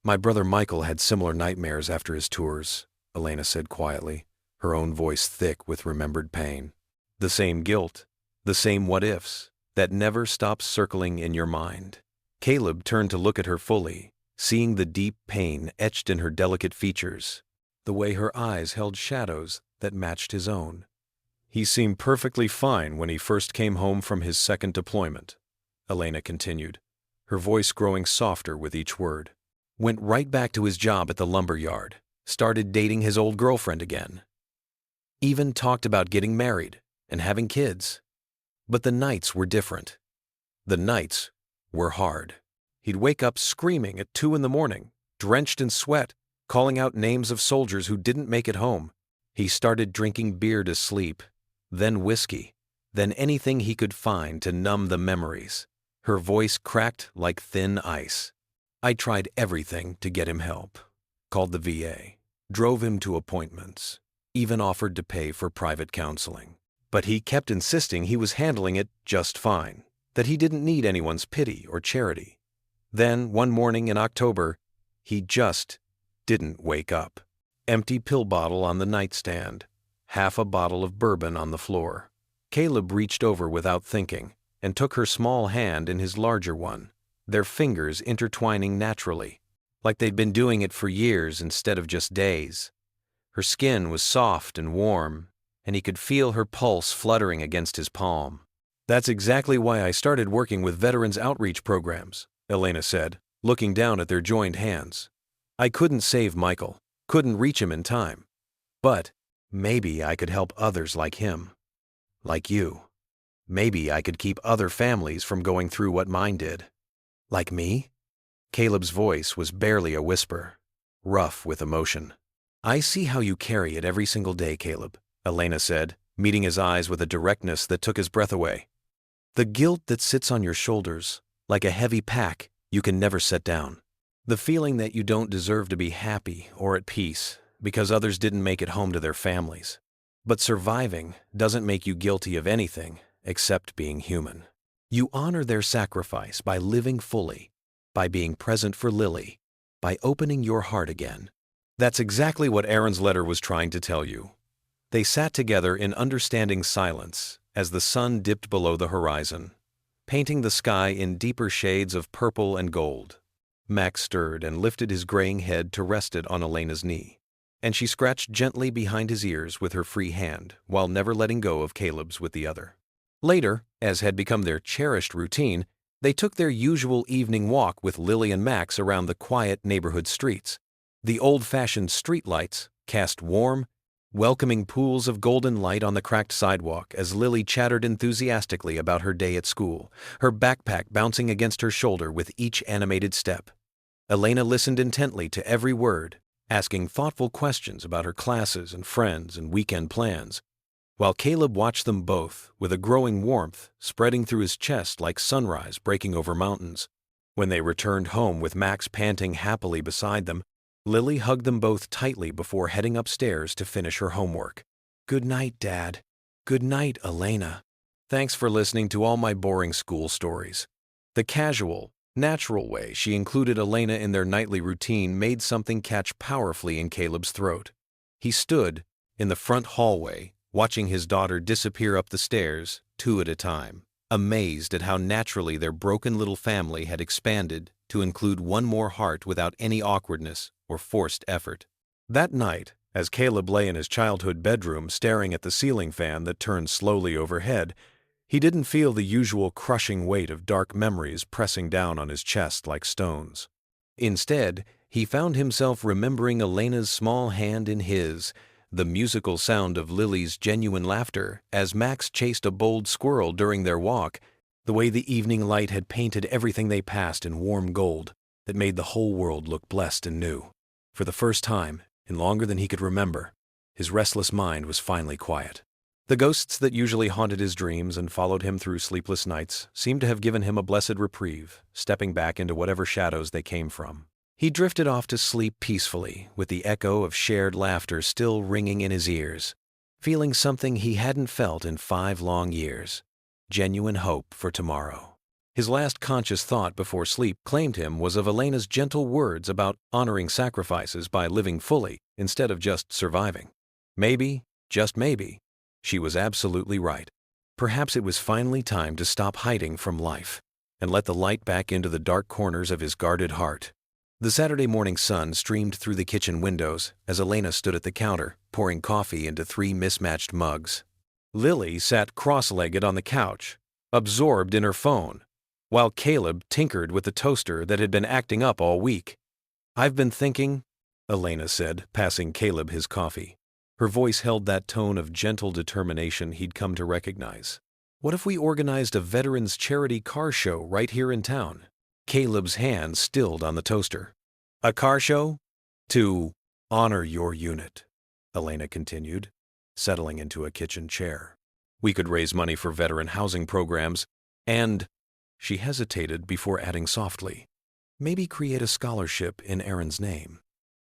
My brother Michael had similar nightmares after his tours, Elena said quietly, her own voice thick with remembered pain. The same guilt, the same what-ifs, that never stops circling in your mind. Caleb turned to look at her fully, seeing the deep pain etched in her delicate features, the way her eyes held shadows that matched his own. He seemed perfectly fine when he first came home from his second deployment, Elena continued, her voice growing softer with each word. Went right back to his job at the lumber yard, started dating his old girlfriend again. Even talked about getting married and having kids. But the nights were different. The nights were hard. He'd wake up screaming at 2 a.m, drenched in sweat, calling out names of soldiers who didn't make it home. He started drinking beer to sleep, then whiskey, then anything he could find to numb the memories. Her voice cracked like thin ice. I tried everything to get him help. Called the VA, drove him to appointments, even offered to pay for private counseling. But he kept insisting he was handling it just fine, that he didn't need anyone's pity or charity. Then, one morning in October, he just didn't wake up. Empty pill bottle on the nightstand, half a bottle of bourbon on the floor. Caleb reached over without thinking and took her small hand in his larger one, their fingers intertwining naturally, like they'd been doing it for years instead of just days. Her skin was soft and warm, and he could feel her pulse fluttering against his palm. That's exactly why I started working with veterans outreach programs, Elena said, looking down at their joined hands. I couldn't save Michael, couldn't reach him in time. But maybe I could help others like him. Like you. Maybe I could keep other families from going through what mine did. Like me? Caleb's voice was barely a whisper, rough with emotion. I see how you carry it every single day, Caleb, Elena said, meeting his eyes with a directness that took his breath away. The guilt that sits on your shoulders, like a heavy pack you can never set down. The feeling that you don't deserve to be happy or at peace because others didn't make it home to their families. But surviving doesn't make you guilty of anything except being human. You honor their sacrifice by living fully, by being present for Lily, by opening your heart again. That's exactly what Aaron's letter was trying to tell you. They sat together in understanding silence as the sun dipped below the horizon, painting the sky in deeper shades of purple and gold. Max stirred and lifted his graying head to rest it on Elena's knee, and she scratched gently behind his ears with her free hand while never letting go of Caleb's with the other. Later, as had become their cherished routine, they took their usual evening walk with Lily and Max around the quiet neighborhood streets. The old-fashioned streetlights cast warm, welcoming pools of golden light on the cracked sidewalk as Lily chattered enthusiastically about her day at school, her backpack bouncing against her shoulder with each animated step. Elena listened intently to every word, asking thoughtful questions about her classes and friends and weekend plans, while Caleb watched them both with a growing warmth spreading through his chest like sunrise breaking over mountains. When they returned home with Max panting happily beside them, Lily hugged them both tightly before heading upstairs to finish her homework. Good night, Dad. Good night, Elena. Thanks for listening to all my boring school stories. The casual, natural way she included Elena in their nightly routine made something catch powerfully in Caleb's throat. He stood in the front hallway, watching his daughter disappear up the stairs, 2 at a time, amazed at how naturally their broken little family had expanded to include one more heart without any awkwardness or forced effort. That night, as Caleb lay in his childhood bedroom staring at the ceiling fan that turned slowly overhead, he didn't feel the usual crushing weight of dark memories pressing down on his chest like stones. Instead, he found himself remembering Elena's small hand in his, the musical sound of Lily's genuine laughter as Max chased a bold squirrel during their walk, the way the evening light had painted everything they passed in warm gold that made the whole world look blessed and new. For the first time, in longer than he could remember, his restless mind was finally quiet. The ghosts that usually haunted his dreams and followed him through sleepless nights seemed to have given him a blessed reprieve, stepping back into whatever shadows they came from. He drifted off to sleep peacefully, with the echo of shared laughter still ringing in his ears, feeling something he hadn't felt in 5 long years, genuine hope for tomorrow. His last conscious thought before sleep claimed him was of Elena's gentle words about honoring sacrifices by living fully instead of just surviving. Maybe, just maybe, she was absolutely right. Perhaps it was finally time to stop hiding from life and let the light back into the dark corners of his guarded heart. The Saturday morning sun streamed through the kitchen windows as Elena stood at the counter, pouring coffee into 3 mismatched mugs. Lily sat cross-legged on the couch, absorbed in her phone, while Caleb tinkered with the toaster that had been acting up all week. "I've been thinking," Elena said, passing Caleb his coffee. Her voice held that tone of gentle determination he'd come to recognize. "What if we organized a veterans charity car show right here in town?" Caleb's hand stilled on the toaster. "A car show?" "To honor your unit," Elena continued, settling into a kitchen chair. "We could raise money for veteran housing programs, and—" she hesitated before adding softly, "maybe create a scholarship in Aaron's name."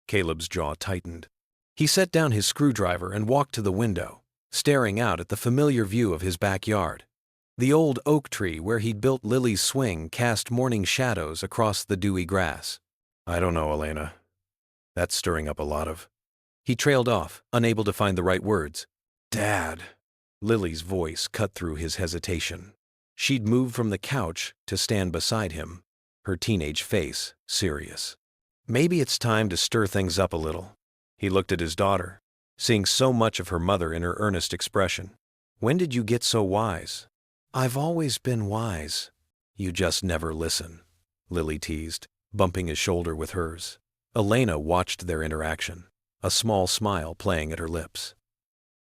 Caleb's jaw tightened. He set down his screwdriver and walked to the window, staring out at the familiar view of his backyard. The old oak tree where he'd built Lily's swing cast morning shadows across the dewy grass. "I don't know, Elena. That's stirring up a lot of—" He trailed off, unable to find the right words. "Dad." Lily's voice cut through his hesitation. She'd moved from the couch to stand beside him, her teenage face serious. "Maybe it's time to stir things up a little." He looked at his daughter, seeing so much of her mother in her earnest expression. "When did you get so wise?" "I've always been wise. You just never listen," Lily teased, bumping his shoulder with hers. Elena watched their interaction, a small smile playing at her lips.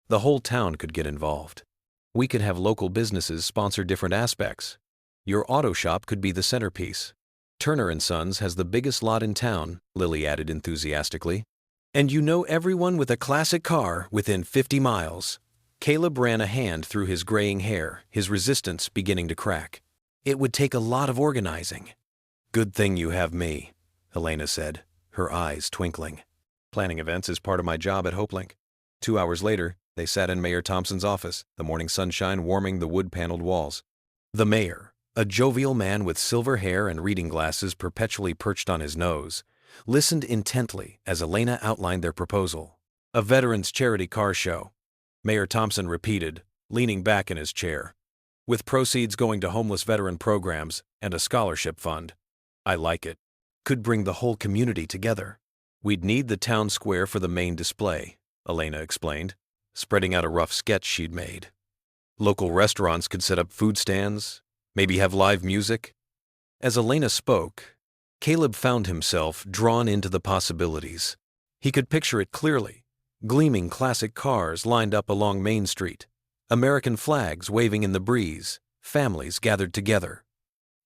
The whole town could get involved. We could have local businesses sponsor different aspects. Your auto shop could be the centerpiece. Turner & Sons has the biggest lot in town, Lily added enthusiastically. "And you know everyone with a classic car within 50 miles. Caleb ran a hand through his graying hair, his resistance beginning to crack. "It would take a lot of organizing." "Good thing you have me," Elena said, her eyes twinkling. "Planning events is part of my job at HopeLink." 2 hours later, they sat in Mayor Thompson's office, the morning sunshine warming the wood-paneled walls. The mayor, a jovial man with silver hair and reading glasses perpetually perched on his nose, listened intently as Elena outlined their proposal. "A veterans charity car show," Mayor Thompson repeated, leaning back in his chair, "with proceeds going to homeless veteran programs and a scholarship fund." "I like it. Could bring the whole community together." "We'd need the town square for the main display," Elena explained, spreading out a rough sketch she'd made. "Local restaurants could set up food stands, maybe have live music." As Elena spoke, Caleb found himself drawn into the possibilities. He could picture it clearly: gleaming classic cars lined up along Main Street, American flags waving in the breeze, families gathered together.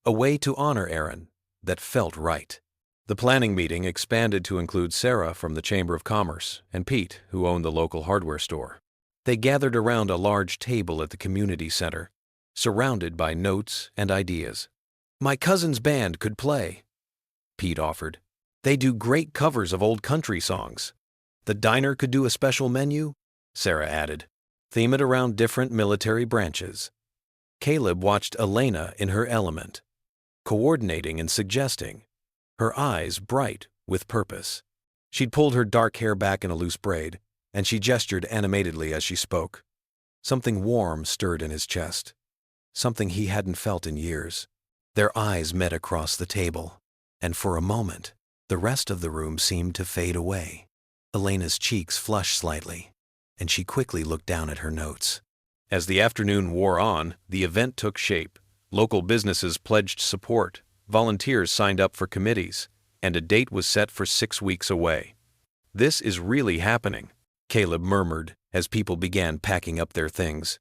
A way to honor Aaron that felt right. The planning meeting expanded to include Sarah from the Chamber of Commerce and Pete, who owned the local hardware store. They gathered around a large table at the community center, surrounded by notes and ideas. "My cousin's band could play," Pete offered. "They do great covers of old country songs." "The diner could do a special menu," Sarah added. "Theme it around different military branches." Caleb watched Elena in her element, coordinating and suggesting, her eyes bright with purpose. She'd pulled her dark hair back in a loose braid, and she gestured animatedly as she spoke. Something warm stirred in his chest, something he hadn't felt in years. Their eyes met across the table, and for a moment, the rest of the room seemed to fade away. Elena's cheeks flushed slightly, and she quickly looked down at her notes. As the afternoon wore on, the event took shape. Local businesses pledged support, volunteers signed up for committees, and a date was set for 6 weeks away. "This is really happening," Caleb murmured as people began packing up their things.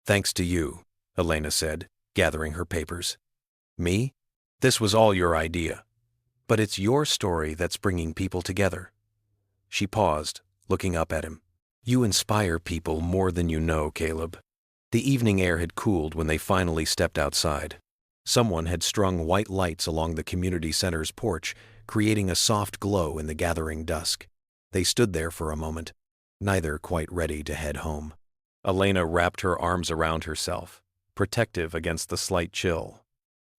"Thanks to you," Elena said, gathering her papers. "Me? This was all your idea. But it's your story that's bringing people together." She paused, looking up at him. "You inspire people more than you know, Caleb." The evening air had cooled when they finally stepped outside. Someone had strung white lights along the community center's porch, creating a soft glow in the gathering dusk. They stood there for a moment, neither quite ready to head home. Elena wrapped her arms around herself, protective against the slight chill.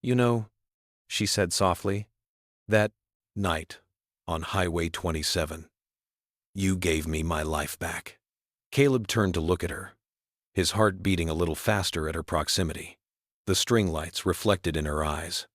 You know, she said softly, that night on Highway 27, you gave me my life back. Caleb turned to look at her, his heart beating a little faster at her proximity. The string lights reflected in her eyes,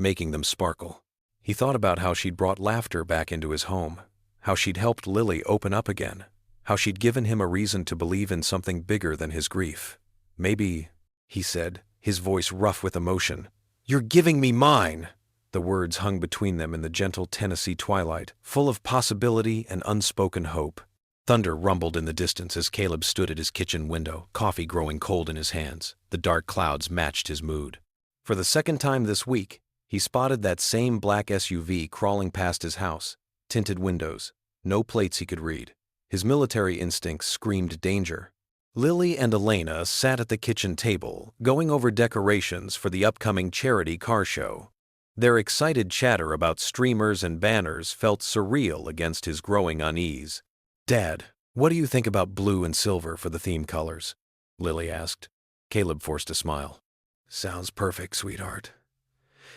making them sparkle. He thought about how she'd brought laughter back into his home, how she'd helped Lily open up again, how she'd given him a reason to believe in something bigger than his grief. Maybe, he said, his voice rough with emotion, "You're giving me mine!" The words hung between them in the gentle Tennessee twilight, full of possibility and unspoken hope. Thunder rumbled in the distance as Caleb stood at his kitchen window, coffee growing cold in his hands. The dark clouds matched his mood. For the second time this week, he spotted that same black SUV crawling past his house, tinted windows, no plates he could read. His military instincts screamed danger. Lily and Elena sat at the kitchen table, going over decorations for the upcoming charity car show. Their excited chatter about streamers and banners felt surreal against his growing unease. "Dad, what do you think about blue and silver for the theme colors?" Lily asked. Caleb forced a smile. "Sounds perfect, sweetheart."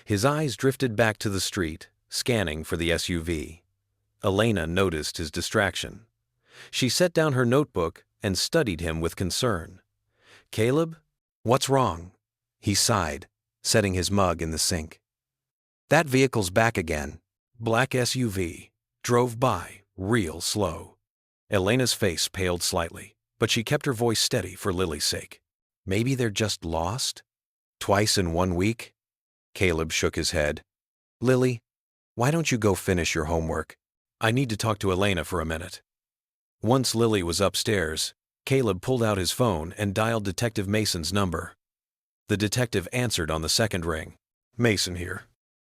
His eyes drifted back to the street, scanning for the SUV. Elena noticed his distraction. She set down her notebook and studied him with concern. "Caleb, what's wrong?" He sighed, setting his mug in the sink. "That vehicle's back again. Black SUV. Drove by, real slow." Elena's face paled slightly, but she kept her voice steady for Lily's sake. "Maybe they're just lost? Twice in 1 week?" Caleb shook his head. "Lily, why don't you go finish your homework? I need to talk to Elena for a minute." Once Lily was upstairs, Caleb pulled out his phone and dialed Detective Mason's number. The detective answered on the second ring. "Mason here."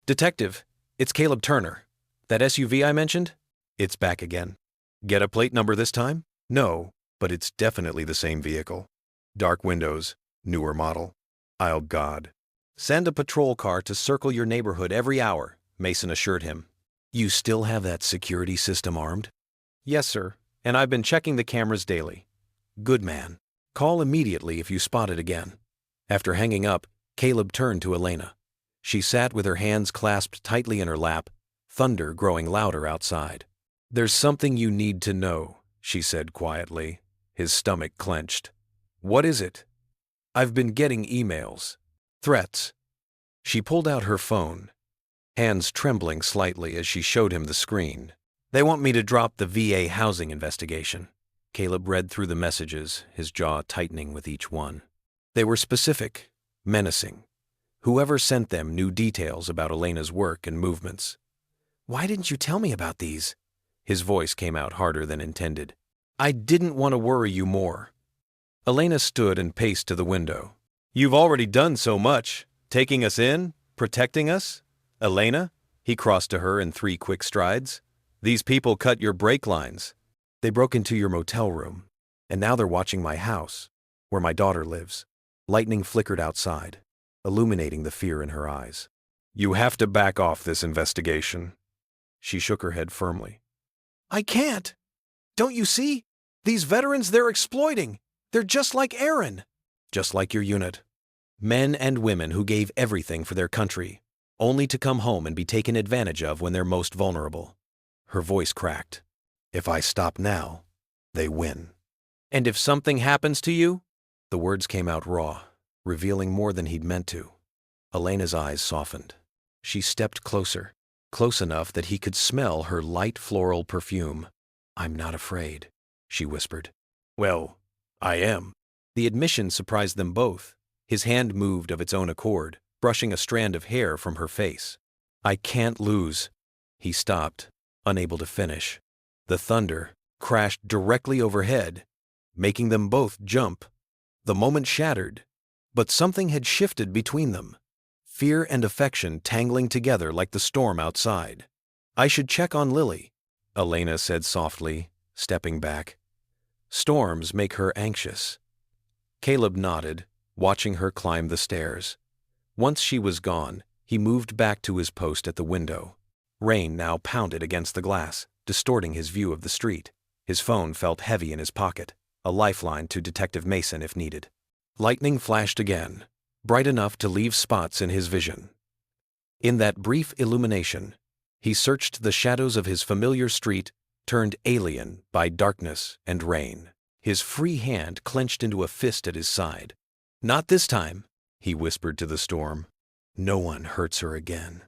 "Detective, it's Caleb Turner. That SUV I mentioned? It's back again." "Get a plate number this time?" "No, but it's definitely the same vehicle. Dark windows, newer model. I'll God." "Send a patrol car to circle your neighborhood every hour," Mason assured him. "You still have that security system armed?" "Yes, sir, and I've been checking the cameras daily." "Good man. Call immediately if you spot it again." After hanging up, Caleb turned to Elena. She sat with her hands clasped tightly in her lap, thunder growing louder outside. "There's something you need to know," she said quietly, his stomach clenched. "What is it?" "I've been getting emails. Threats." She pulled out her phone, hands trembling slightly as she showed him the screen. "They want me to drop the VA housing investigation." Caleb read through the messages, his jaw tightening with each one. They were specific, menacing. Whoever sent them knew details about Elena's work and movements. "Why didn't you tell me about these?" His voice came out harder than intended. "I didn't want to worry you more." Elena stood and paced to the window. "You've already done so much. Taking us in, protecting us. Elena," he crossed to her in 3 quick strides. "These people cut your brake lines. They broke into your motel room, and now they're watching my house, where my daughter lives." Lightning flickered outside, illuminating the fear in her eyes. "You have to back off this investigation." She shook her head firmly. "I can't. Don't you see? These veterans, they're exploiting. They're just like Aaron." "Just like your unit. Men and women who gave everything for their country, only to come home and be taken advantage of when they're most vulnerable." Her voice cracked. "If I stop now, they win." "And if something happens to you?" The words came out raw, revealing more than he'd meant to. Elena's eyes softened. She stepped closer, close enough that he could smell her light floral perfume. "I'm not afraid," she whispered. "Well, I am." The admission surprised them both. His hand moved of its own accord, brushing a strand of hair from her face. "I can't lose." He stopped, unable to finish. The thunder crashed directly overhead, making them both jump. The moment shattered, but something had shifted between them. Fear and affection tangling together like the storm outside. "I should check on Lily," Elena said softly, stepping back. "Storms make her anxious." Caleb nodded, watching her climb the stairs. Once she was gone, he moved back to his post at the window. Rain now pounded against the glass, distorting his view of the street. His phone felt heavy in his pocket, a lifeline to Detective Mason if needed. Lightning flashed again, bright enough to leave spots in his vision. In that brief illumination, he searched the shadows of his familiar street, turned alien by darkness and rain. His free hand clenched into a fist at his side. "Not this time," he whispered to the storm. "No one hurts her again."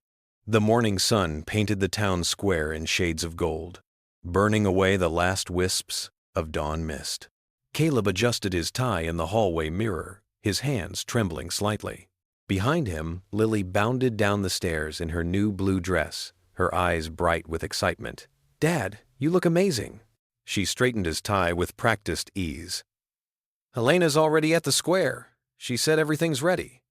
The morning sun painted the town square in shades of gold, burning away the last wisps of dawn mist. Caleb adjusted his tie in the hallway mirror, his hands trembling slightly. Behind him, Lily bounded down the stairs in her new blue dress, her eyes bright with excitement. "Dad, you look amazing." She straightened his tie with practiced ease. "Elena's already at the square. She said everything's ready."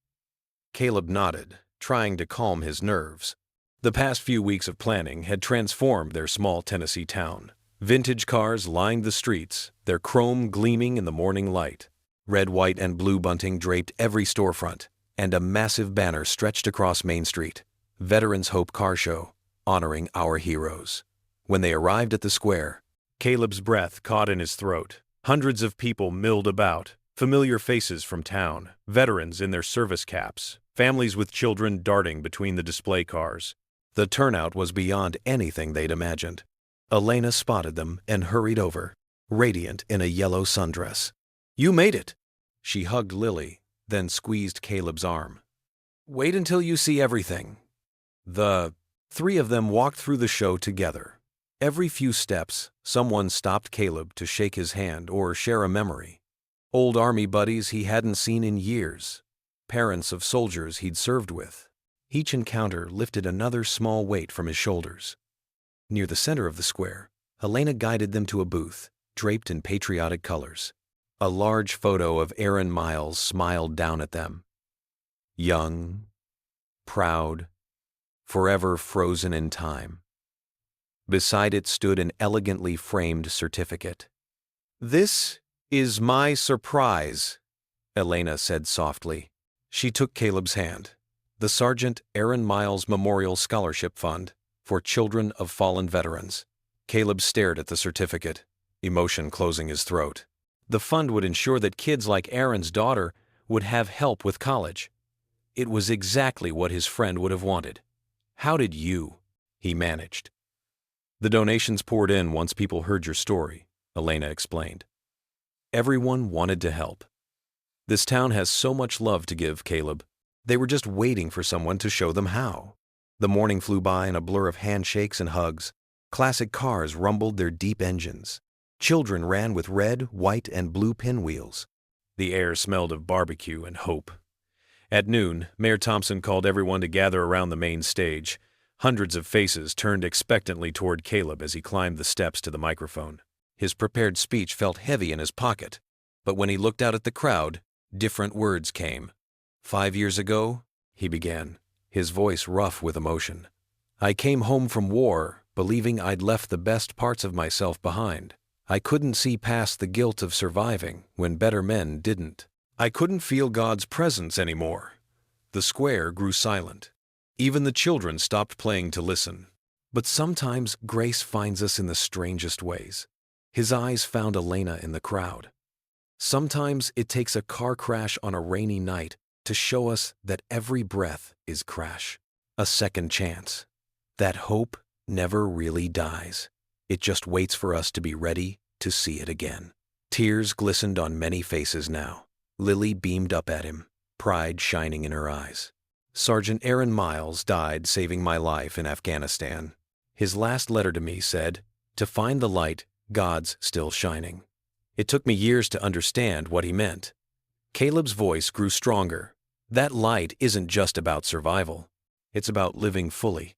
Caleb nodded, trying to calm his nerves. The past few weeks of planning had transformed their small Tennessee town. Vintage cars lined the streets, their chrome gleaming in the morning light. Red, white, and blue bunting draped every storefront, and a massive banner stretched across Main Street. Veterans Hope Car Show, honoring our heroes. When they arrived at the square, Caleb's breath caught in his throat. Hundreds of people milled about, familiar faces from town, veterans in their service caps, families with children darting between the display cars. The turnout was beyond anything they'd imagined. Elena spotted them and hurried over, radiant in a yellow sundress. "You made it!" She hugged Lily, then squeezed Caleb's arm. "Wait until you see everything." The three of them walked through the show together. Every few steps, someone stopped Caleb to shake his hand or share a memory. Old army buddies he hadn't seen in years, parents of soldiers he'd served with. Each encounter lifted another small weight from his shoulders. Near the center of the square, Elena guided them to a booth, draped in patriotic colors. A large photo of Aaron Miles smiled down at them. Young, proud, forever frozen in time. Beside it stood an elegantly framed certificate. "This is my surprise," Elena said softly. She took Caleb's hand. "The Sergeant Aaron Miles Memorial Scholarship Fund for Children of Fallen Veterans." Caleb stared at the certificate, emotion closing his throat. The fund would ensure that kids like Aaron's daughter would have help with college. It was exactly what his friend would have wanted. "How did you?" he managed. "The donations poured in once people heard your story," Elena explained. "Everyone wanted to help. This town has so much love to give, Caleb. They were just waiting for someone to show them how." The morning flew by in a blur of handshakes and hugs. Classic cars rumbled their deep engines. Children ran with red, white, and blue pinwheels. The air smelled of barbecue and hope. At noon, Mayor Thompson called everyone to gather around the main stage. Hundreds of faces turned expectantly toward Caleb as he climbed the steps to the microphone. His prepared speech felt heavy in his pocket, but when he looked out at the crowd, different words came. "5 years ago," he began, his voice rough with emotion, "I came home from war believing I'd left the best parts of myself behind. I couldn't see past the guilt of surviving when better men didn't. I couldn't feel God's presence anymore." The square grew silent. Even the children stopped playing to listen. But sometimes grace finds us in the strangest ways. His eyes found Elena in the crowd. Sometimes it takes a car crash on a rainy night to show us that every breath is crash, a second chance. That hope never really dies. It just waits for us to be ready to see it again. Tears glistened on many faces now. Lily beamed up at him, pride shining in her eyes. "Sergeant Aaron Miles died saving my life in Afghanistan. His last letter to me said, 'To find the light, God's still shining.' It took me years to understand what he meant." Caleb's voice grew stronger. That light isn't just about survival. It's about living fully.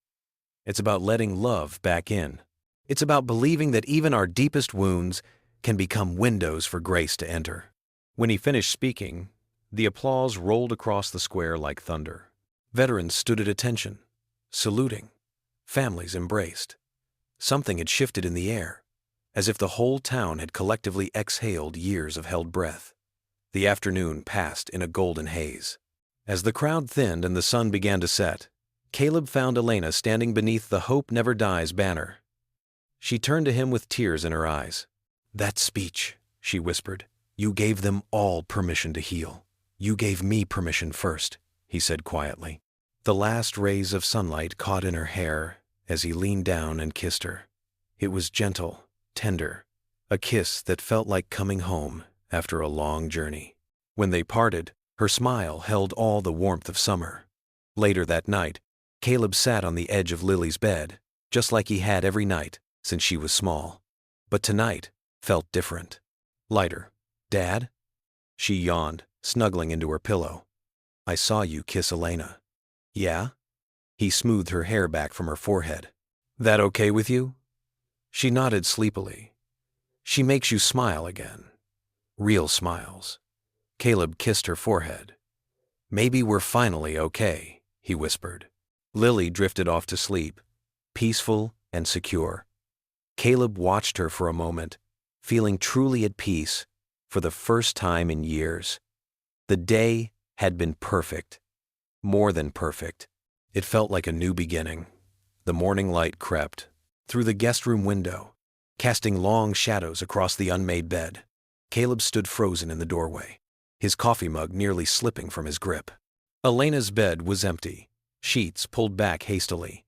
It's about letting love back in. It's about believing that even our deepest wounds can become windows for grace to enter. When he finished speaking, the applause rolled across the square like thunder. Veterans stood at attention, saluting. Families embraced. Something had shifted in the air, as if the whole town had collectively exhaled years of held breath. The afternoon passed in a golden haze. As the crowd thinned and the sun began to set, Caleb found Elena standing beneath the Hope Never Dies banner. She turned to him with tears in her eyes. "That speech," she whispered, "you gave them all permission to heal. You gave me permission first," he said quietly. The last rays of sunlight caught in her hair as he leaned down and kissed her. It was gentle, tender, a kiss that felt like coming home after a long journey. When they parted, her smile held all the warmth of summer. Later that night, Caleb sat on the edge of Lily's bed, just like he had every night since she was small. But tonight felt different. Lighter. "Dad?" She yawned, snuggling into her pillow. "I saw you kiss Elena." "Yeah?" He smoothed her hair back from her forehead. "That okay with you?" She nodded sleepily. "She makes you smile again. Real smiles." Caleb kissed her forehead. "Maybe we're finally okay," he whispered. Lily drifted off to sleep, peaceful and secure. Caleb watched her for a moment, feeling truly at peace for the first time in years. The day had been perfect. More than perfect. It felt like a new beginning. The morning light crept through the guest room window, casting long shadows across the unmade bed. Caleb stood frozen in the doorway, his coffee mug nearly slipping from his grip. Elena's bed was empty, sheets pulled back hastily.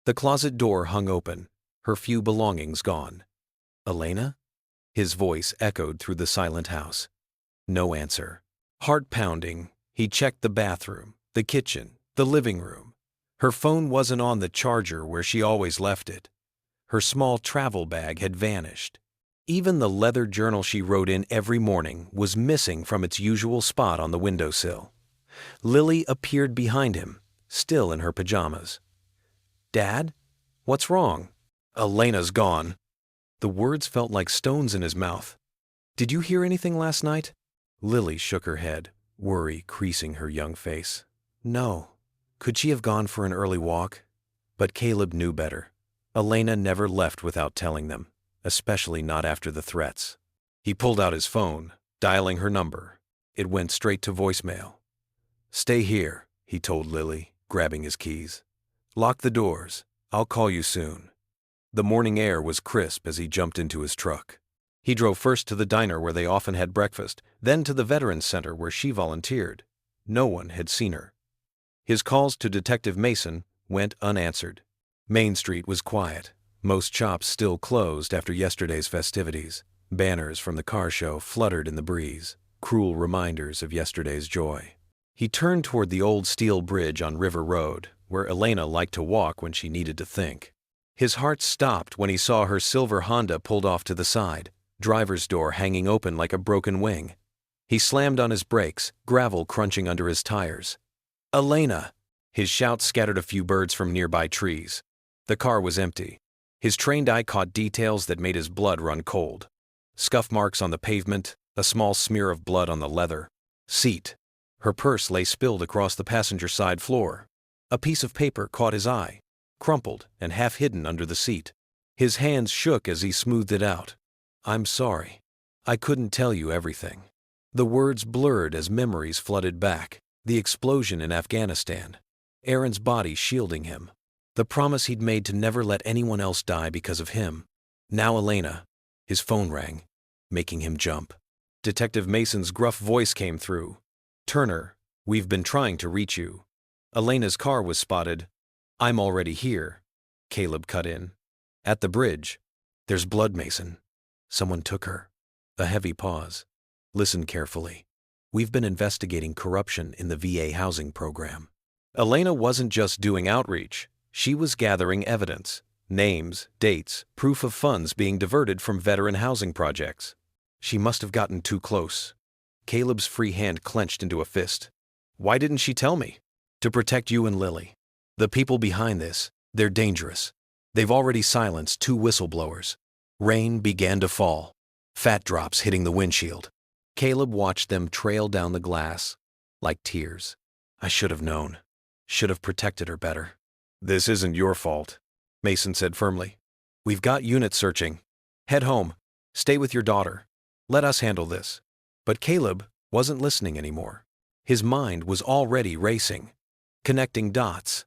The closet door hung open, her few belongings gone. "Elena?" His voice echoed through the silent house. No answer. Heart pounding, he checked the bathroom, the kitchen, the living room. Her phone wasn't on the charger where she always left it. Her small travel bag had vanished. Even the leather journal she wrote in every morning was missing from its usual spot on the windowsill. Lily appeared behind him, still in her pajamas. "Dad? What's wrong?" "Elena's gone." The words felt like stones in his mouth. "Did you hear anything last night?" Lily shook her head, worry creasing her young face. "No. Could she have gone for an early walk?" But Caleb knew better. Elena never left without telling them, especially not after the threats. He pulled out his phone, dialing her number. It went straight to voicemail. "Stay here," he told Lily, grabbing his keys. "Lock the doors. I'll call you soon." The morning air was crisp as he jumped into his truck. He drove first to the diner where they often had breakfast, then to the Veterans Center where she volunteered. No one had seen her. His calls to Detective Mason went unanswered. Main Street was quiet, most shops still closed after yesterday's festivities. Banners from the car show fluttered in the breeze, cruel reminders of yesterday's joy. He turned toward the old steel bridge on River Road, where Elena liked to walk when she needed to think. His heart stopped when he saw her silver Honda pulled off to the side, driver's door hanging open like a broken wing. He slammed on his brakes, gravel crunching under his tires. "Elena!" His shout scattered a few birds from nearby trees. The car was empty. His trained eye caught details that made his blood run cold. Scuff marks on the pavement, a small smear of blood on the leather seat. Her purse lay spilled across the passenger side floor. A piece of paper caught his eye, crumpled and half hidden under the seat. His hands shook as he smoothed it out. "I'm sorry. I couldn't tell you everything." The words blurred as memories flooded back. The explosion in Afghanistan. Aaron's body shielding him. The promise he'd made to never let anyone else die because of him. Now Elena. His phone rang, making him jump. Detective Mason's gruff voice came through. "Turner, we've been trying to reach you." Elena's car was spotted. "I'm already here," Caleb cut in. "At the bridge. There's blood, Mason. Someone took her." A heavy pause. "Listen carefully. We've been investigating corruption in the VA housing program." Elena wasn't just doing outreach. She was gathering evidence, names, dates, proof of funds being diverted from veteran housing projects. She must have gotten too close. Caleb's free hand clenched into a fist. "Why didn't she tell me?" "To protect you and Lily. The people behind this, they're dangerous. They've already silenced 2 whistleblowers." Rain began to fall, fat drops hitting the windshield. Caleb watched them trail down the glass, like tears. "I should have known. Should have protected her better." "This isn't your fault," Mason said firmly. "We've got units searching. Head home. Stay with your daughter. Let us handle this." But Caleb wasn't listening anymore. His mind was already racing, connecting dots.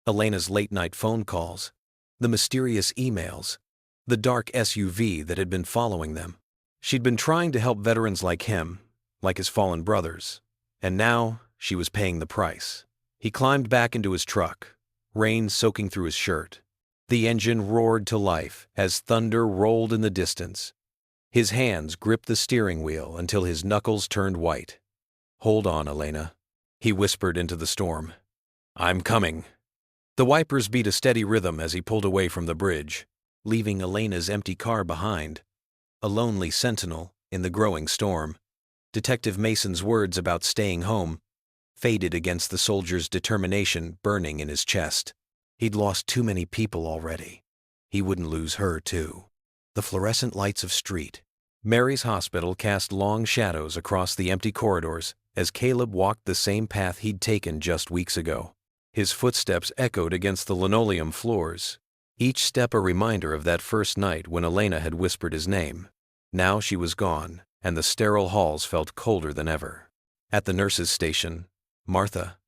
Elena's late-night phone calls, the mysterious emails, the dark SUV that had been following them. She'd been trying to help veterans like him, like his fallen brothers, and now she was paying the price. He climbed back into his truck, rain soaking through his shirt. The engine roared to life as thunder rolled in the distance. His hands gripped the steering wheel until his knuckles turned white. "Hold on, Elena," he whispered into the storm. "I'm coming." The wipers beat a steady rhythm as he pulled away from the bridge, leaving Elena's empty car behind. A lonely sentinel in the growing storm. Detective Mason's words about staying home faded against the soldier's determination burning in his chest. He'd lost too many people already. He wouldn't lose her, too. The fluorescent lights of Street Mary's hospital cast long shadows across the empty corridors as Caleb walked the same path he'd taken just weeks ago. His footsteps echoed against the linoleum floors, each step a reminder of that first night when Elena had whispered his name. Now she was gone, and the sterile halls felt colder than ever. At the nurse's station, Martha,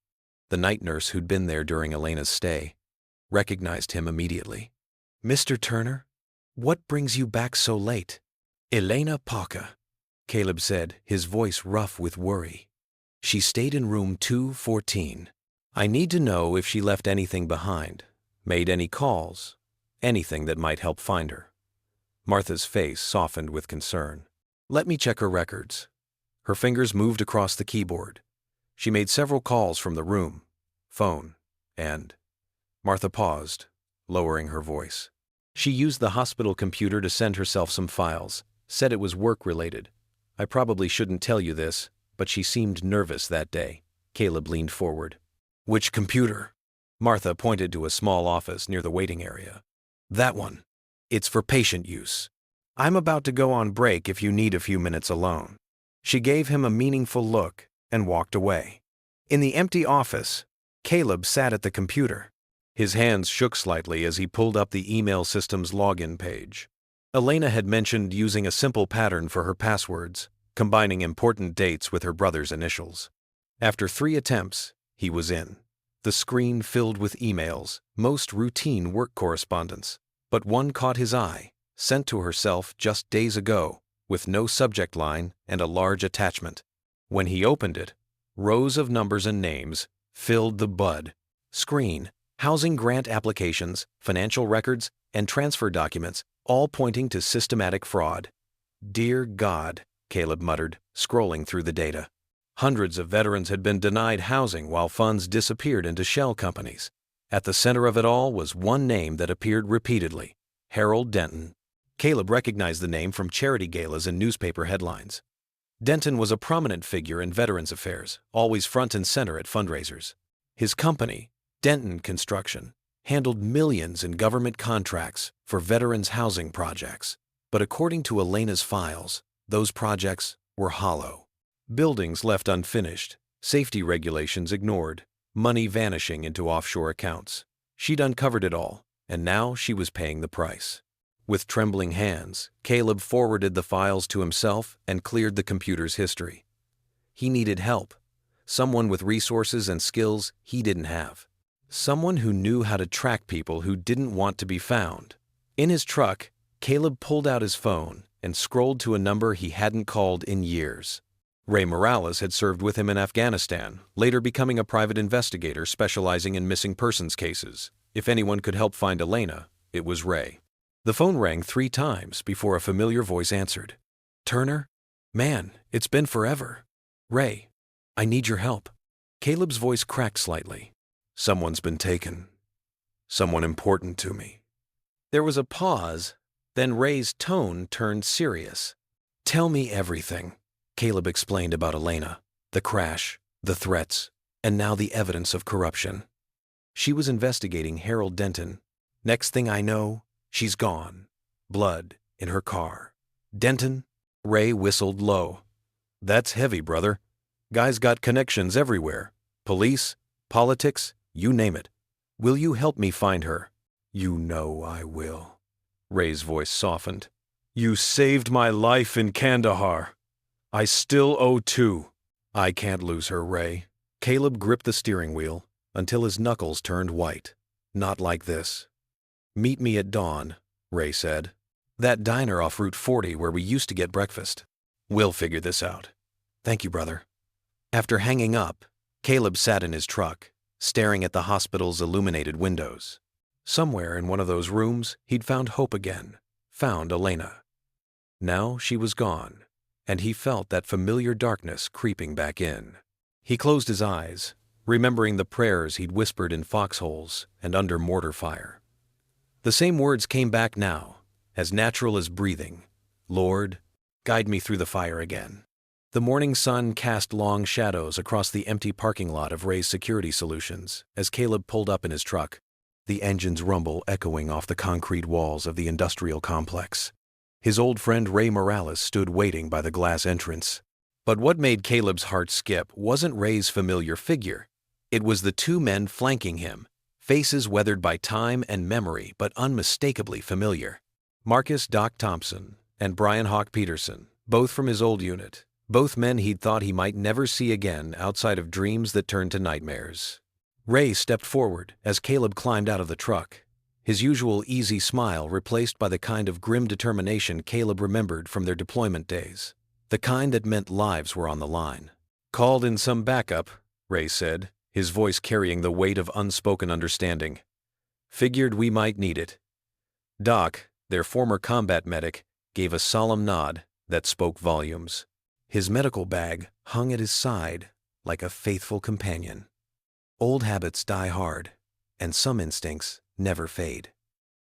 the night nurse who'd been there during Elena's stay, recognized him immediately. "Mr. Turner, what brings you back so late?" "Elena Parker," Caleb said, his voice rough with worry. "She stayed in room 214. I need to know if she left anything behind, made any calls, anything that might help find her." Martha's face softened with concern. "Let me check her records." Her fingers moved across the keyboard. She made several calls from the room, phone, and... Martha paused, lowering her voice. She used the hospital computer to send herself some files, said it was work-related. "I probably shouldn't tell you this, but she seemed nervous that day." Caleb leaned forward. "Which computer?" Martha pointed to a small office near the waiting area. "That one. It's for patient use. I'm about to go on break if you need a few minutes alone." She gave him a meaningful look and walked away. In the empty office, Caleb sat at the computer. His hands shook slightly as he pulled up the email system's login page. Elena had mentioned using a simple pattern for her passwords, combining important dates with her brother's initials. After 3 attempts, he was in. The screen filled with emails, most routine work correspondence. But one caught his eye, sent to herself just days ago, with no subject line and a large attachment. When he opened it, rows of numbers and names filled the bud screen. Housing grant applications, financial records, and transfer documents, all pointing to systematic fraud. "Dear God," Caleb muttered, scrolling through the data. Hundreds of veterans had been denied housing while funds disappeared into shell companies. At the center of it all was one name that appeared repeatedly: Harold Denton. Caleb recognized the name from charity galas and newspaper headlines. Denton was a prominent figure in Veterans Affairs, always front and center at fundraisers. His company, Denton Construction, handled millions in government contracts for veterans' housing projects. But according to Elena's files, those projects were hollow. Buildings left unfinished, safety regulations ignored, money vanishing into offshore accounts. She'd uncovered it all, and now she was paying the price. With trembling hands, Caleb forwarded the files to himself and cleared the computer's history. He needed help, someone with resources and skills he didn't have. Someone who knew how to track people who didn't want to be found. In his truck, Caleb pulled out his phone and scrolled to a number he hadn't called in years. Ray Morales had served with him in Afghanistan, later becoming a private investigator specializing in missing persons cases. If anyone could help find Elena, it was Ray. The phone rang 3 times before a familiar voice answered. "Turner? Man, it's been forever." "Ray, I need your help." Caleb's voice cracked slightly. "Someone's been taken. Someone important to me." There was a pause, then Ray's tone turned serious. "Tell me everything." Caleb explained about Elena, the crash, the threats, and now the evidence of corruption. "She was investigating Harold Denton. Next thing I know, she's gone. Blood in her car. Denton?" Ray whistled low. "That's heavy, brother. Guy's got connections everywhere. Police, politics, you name it. Will you help me find her?" "You know I will." Ray's voice softened. "You saved my life in Kandahar. I still owe too." "I can't lose her, Ray." Caleb gripped the steering wheel until his knuckles turned white. "Not like this." "Meet me at dawn," Ray said. "That diner off Route 40 where we used to get breakfast. We'll figure this out." "Thank you, brother." After hanging up, Caleb sat in his truck, staring at the hospital's illuminated windows. Somewhere in one of those rooms, he'd found hope again, found Elena. Now she was gone, and he felt that familiar darkness creeping back in. He closed his eyes, remembering the prayers he'd whispered in foxholes and under mortar fire. The same words came back now, as natural as breathing. Lord, guide me through the fire again. The morning sun cast long shadows across the empty parking lot of Ray's Security Solutions as Caleb pulled up in his truck, the engine's rumble echoing off the concrete walls of the industrial complex. His old friend Ray Morales stood waiting by the glass entrance. But what made Caleb's heart skip wasn't Ray's familiar figure. It was the two men flanking him, faces weathered by time and memory but unmistakably familiar. Marcus Doc Thompson and Brian Hawk Peterson, both from his old unit, both men he'd thought he might never see again outside of dreams that turned to nightmares. Ray stepped forward as Caleb climbed out of the truck, his usual easy smile replaced by the kind of grim determination Caleb remembered from their deployment days, the kind that meant lives were on the line. Called in some backup, Ray said, his voice carrying the weight of unspoken understanding. Figured we might need it. Doc, their former combat medic, gave a solemn nod that spoke volumes. His medical bag hung at his side like a faithful companion. Old habits die hard, and some instincts never fade.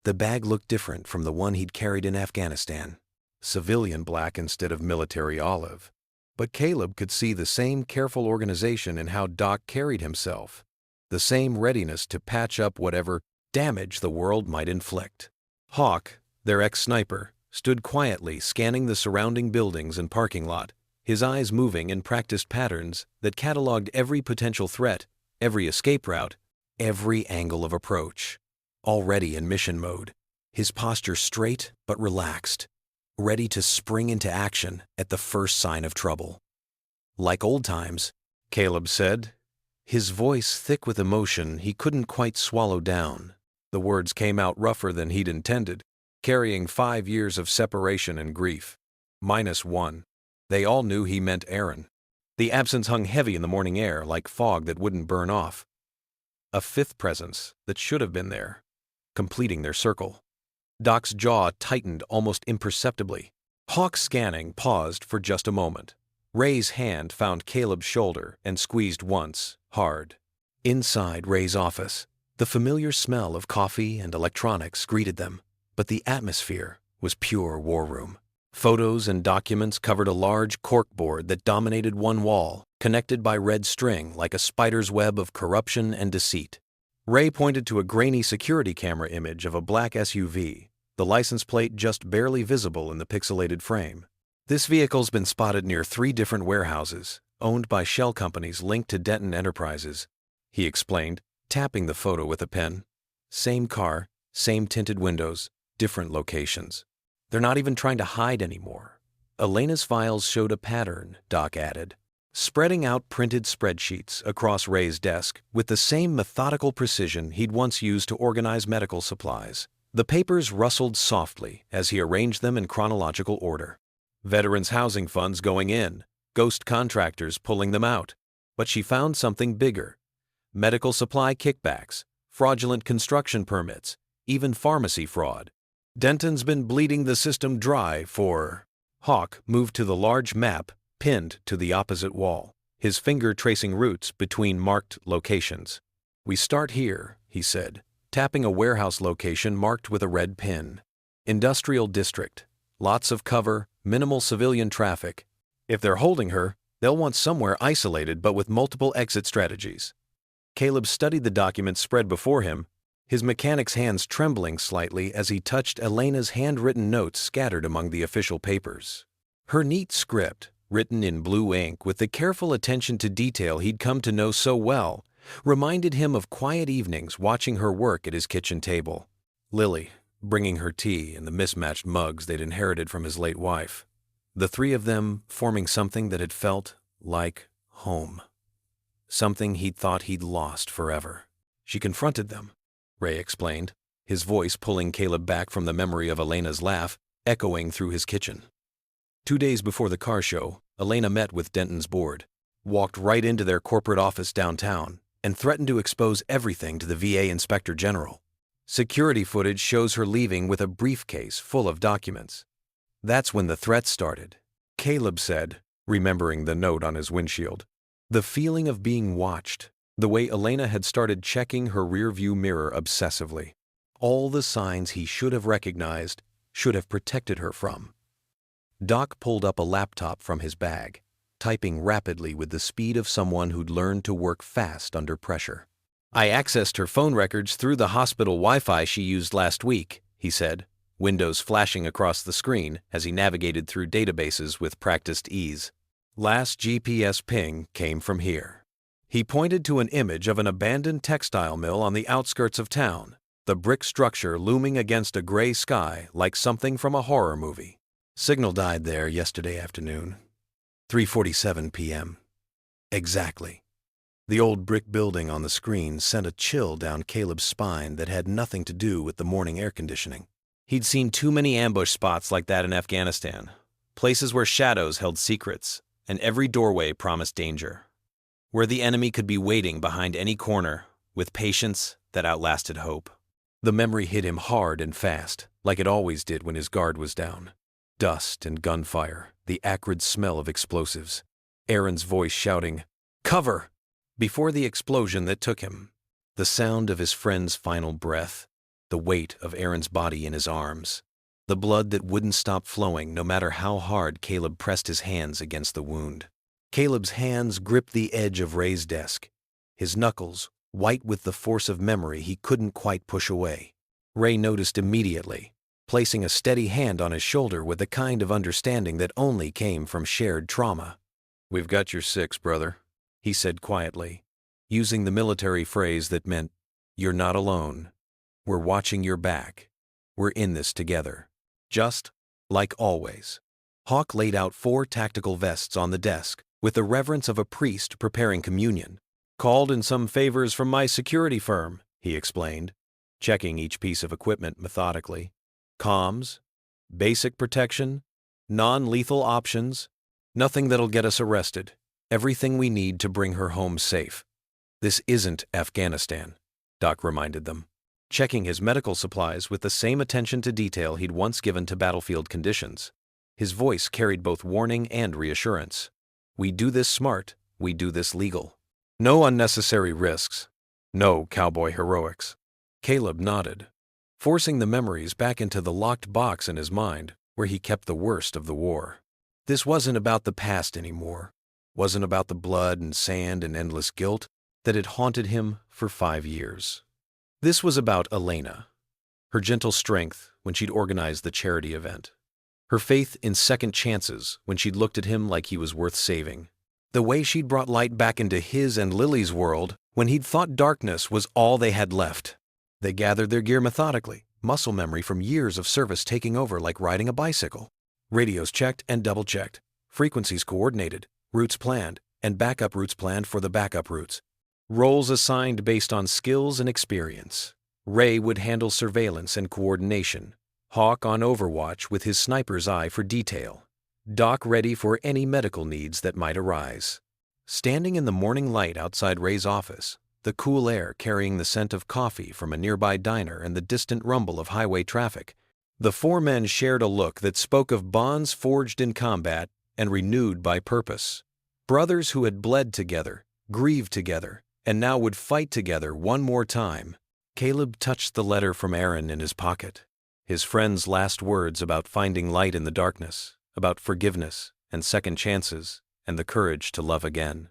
The bag looked different from the one he'd carried in Afghanistan, civilian black instead of military olive. But Caleb could see the same careful organization in how Doc carried himself, the same readiness to patch up whatever damage the world might inflict. Hawk, their ex-sniper, stood quietly scanning the surrounding buildings and parking lot, his eyes moving in practiced patterns that cataloged every potential threat, every escape route, every angle of approach. Already in mission mode, his posture straight but relaxed, ready to spring into action at the first sign of trouble. Like old times, Caleb said, his voice thick with emotion he couldn't quite swallow down. The words came out rougher than he'd intended, carrying 5 years of separation and grief. -1. They all knew he meant Aaron. The absence hung heavy in the morning air like fog that wouldn't burn off. A fifth presence that should have been there, completing their circle. Doc's jaw tightened almost imperceptibly. Hawk's scanning paused for just a moment. Ray's hand found Caleb's shoulder and squeezed once, hard. Inside Ray's office, the familiar smell of coffee and electronics greeted them, but the atmosphere was pure war room. Photos and documents covered a large corkboard that dominated one wall, connected by red string like a spider's web of corruption and deceit. Ray pointed to a grainy security camera image of a black SUV, the license plate just barely visible in the pixelated frame. This vehicle's been spotted near 3 different warehouses, owned by shell companies linked to Denton Enterprises, he explained, tapping the photo with a pen. Same car, same tinted windows, different locations. They're not even trying to hide anymore. Elena's files showed a pattern, Doc added, spreading out printed spreadsheets across Ray's desk with the same methodical precision he'd once used to organize medical supplies. The papers rustled softly as he arranged them in chronological order. Veterans' housing funds going in, ghost contractors pulling them out. But she found something bigger. Medical supply kickbacks, fraudulent construction permits, even pharmacy fraud. Denton's been bleeding the system dry for... Hawk moved to the large map pinned to the opposite wall, his finger tracing routes between marked locations. We start here, he said, tapping a warehouse location marked with a red pin. Industrial district. Lots of cover, minimal civilian traffic. If they're holding her, they'll want somewhere isolated but with multiple exit strategies. Caleb studied the documents spread before him, his mechanic's hands trembling slightly as he touched Elena's handwritten notes scattered among the official papers. Her neat script, written in blue ink with the careful attention to detail he'd come to know so well, reminded him of quiet evenings watching her work at his kitchen table. Lily, bringing her tea in the mismatched mugs they'd inherited from his late wife. The 3 of them forming something that had felt like home. Something he'd thought he'd lost forever. She confronted them, Ray explained, his voice pulling Caleb back from the memory of Elena's laugh, echoing through his kitchen. 2 days before the car show, Elena met with Denton's board, walked right into their corporate office downtown, and threatened to expose everything to the VA Inspector General. Security footage shows her leaving with a briefcase full of documents. That's when the threats started, Caleb said, remembering the note on his windshield. The feeling of being watched, the way Elena had started checking her rearview mirror obsessively. All the signs he should have recognized, should have protected her from. Doc pulled up a laptop from his bag, typing rapidly with the speed of someone who'd learned to work fast under pressure. I accessed her phone records through the hospital Wi-Fi she used last week, he said, windows flashing across the screen as he navigated through databases with practiced ease. Last GPS ping came from here. He pointed to an image of an abandoned textile mill on the outskirts of town, the brick structure looming against a gray sky like something from a horror movie. Signal died there yesterday afternoon. 3:47 p.m. Exactly. The old brick building on the screen sent a chill down Caleb's spine that had nothing to do with the morning air conditioning. He'd seen too many ambush spots like that in Afghanistan, places where shadows held secrets, and every doorway promised danger, where the enemy could be waiting behind any corner, with patience that outlasted hope. The memory hit him hard and fast, like it always did when his guard was down. Dust and gunfire, the acrid smell of explosives, Aaron's voice shouting, "Cover!" before the explosion that took him, the sound of his friend's final breath, the weight of Aaron's body in his arms, the blood that wouldn't stop flowing no matter how hard Caleb pressed his hands against the wound. Caleb's hands gripped the edge of Ray's desk, his knuckles white with the force of memory he couldn't quite push away. Ray noticed immediately, placing a steady hand on his shoulder with the kind of understanding that only came from shared trauma. "We've got your six, brother," he said quietly, using the military phrase that meant, "You're not alone. We're watching your back. We're in this together." Just like always. Hawk laid out 4 tactical vests on the desk, with the reverence of a priest preparing communion. "Called in some favors from my security firm," he explained, checking each piece of equipment methodically. "Comms, basic protection, non-lethal options, nothing that'll get us arrested. Everything we need to bring her home safe." "This isn't Afghanistan," Doc reminded them, checking his medical supplies with the same attention to detail he'd once given to battlefield conditions. His voice carried both warning and reassurance. "We do this smart, we do this legal. No unnecessary risks. No cowboy heroics." Caleb nodded, forcing the memories back into the locked box in his mind where he kept the worst of the war. This wasn't about the past anymore. Wasn't about the blood and sand and endless guilt that had haunted him for 5 years. This was about Elena, her gentle strength when she'd organized the charity event, her faith in second chances when she'd looked at him like he was worth saving, the way she'd brought light back into his and Lily's world when he'd thought darkness was all they had left. They gathered their gear methodically, muscle memory from years of service taking over like riding a bicycle. Radios checked and double-checked, frequencies coordinated, routes planned, and backup routes planned for the backup routes. Roles assigned based on skills and experience. Ray would handle surveillance and coordination, Hawk on overwatch with his sniper's eye for detail, Doc ready for any medical needs that might arise. Standing in the morning light outside Ray's office, the cool air carrying the scent of coffee from a nearby diner and the distant rumble of highway traffic, the 4 men shared a look that spoke of bonds forged in combat and renewed by purpose. Brothers who had bled together, grieved together, and now would fight together one more time. Caleb touched the letter from Aaron in his pocket, his friend's last words about finding light in the darkness, about forgiveness and second chances and the courage to love again.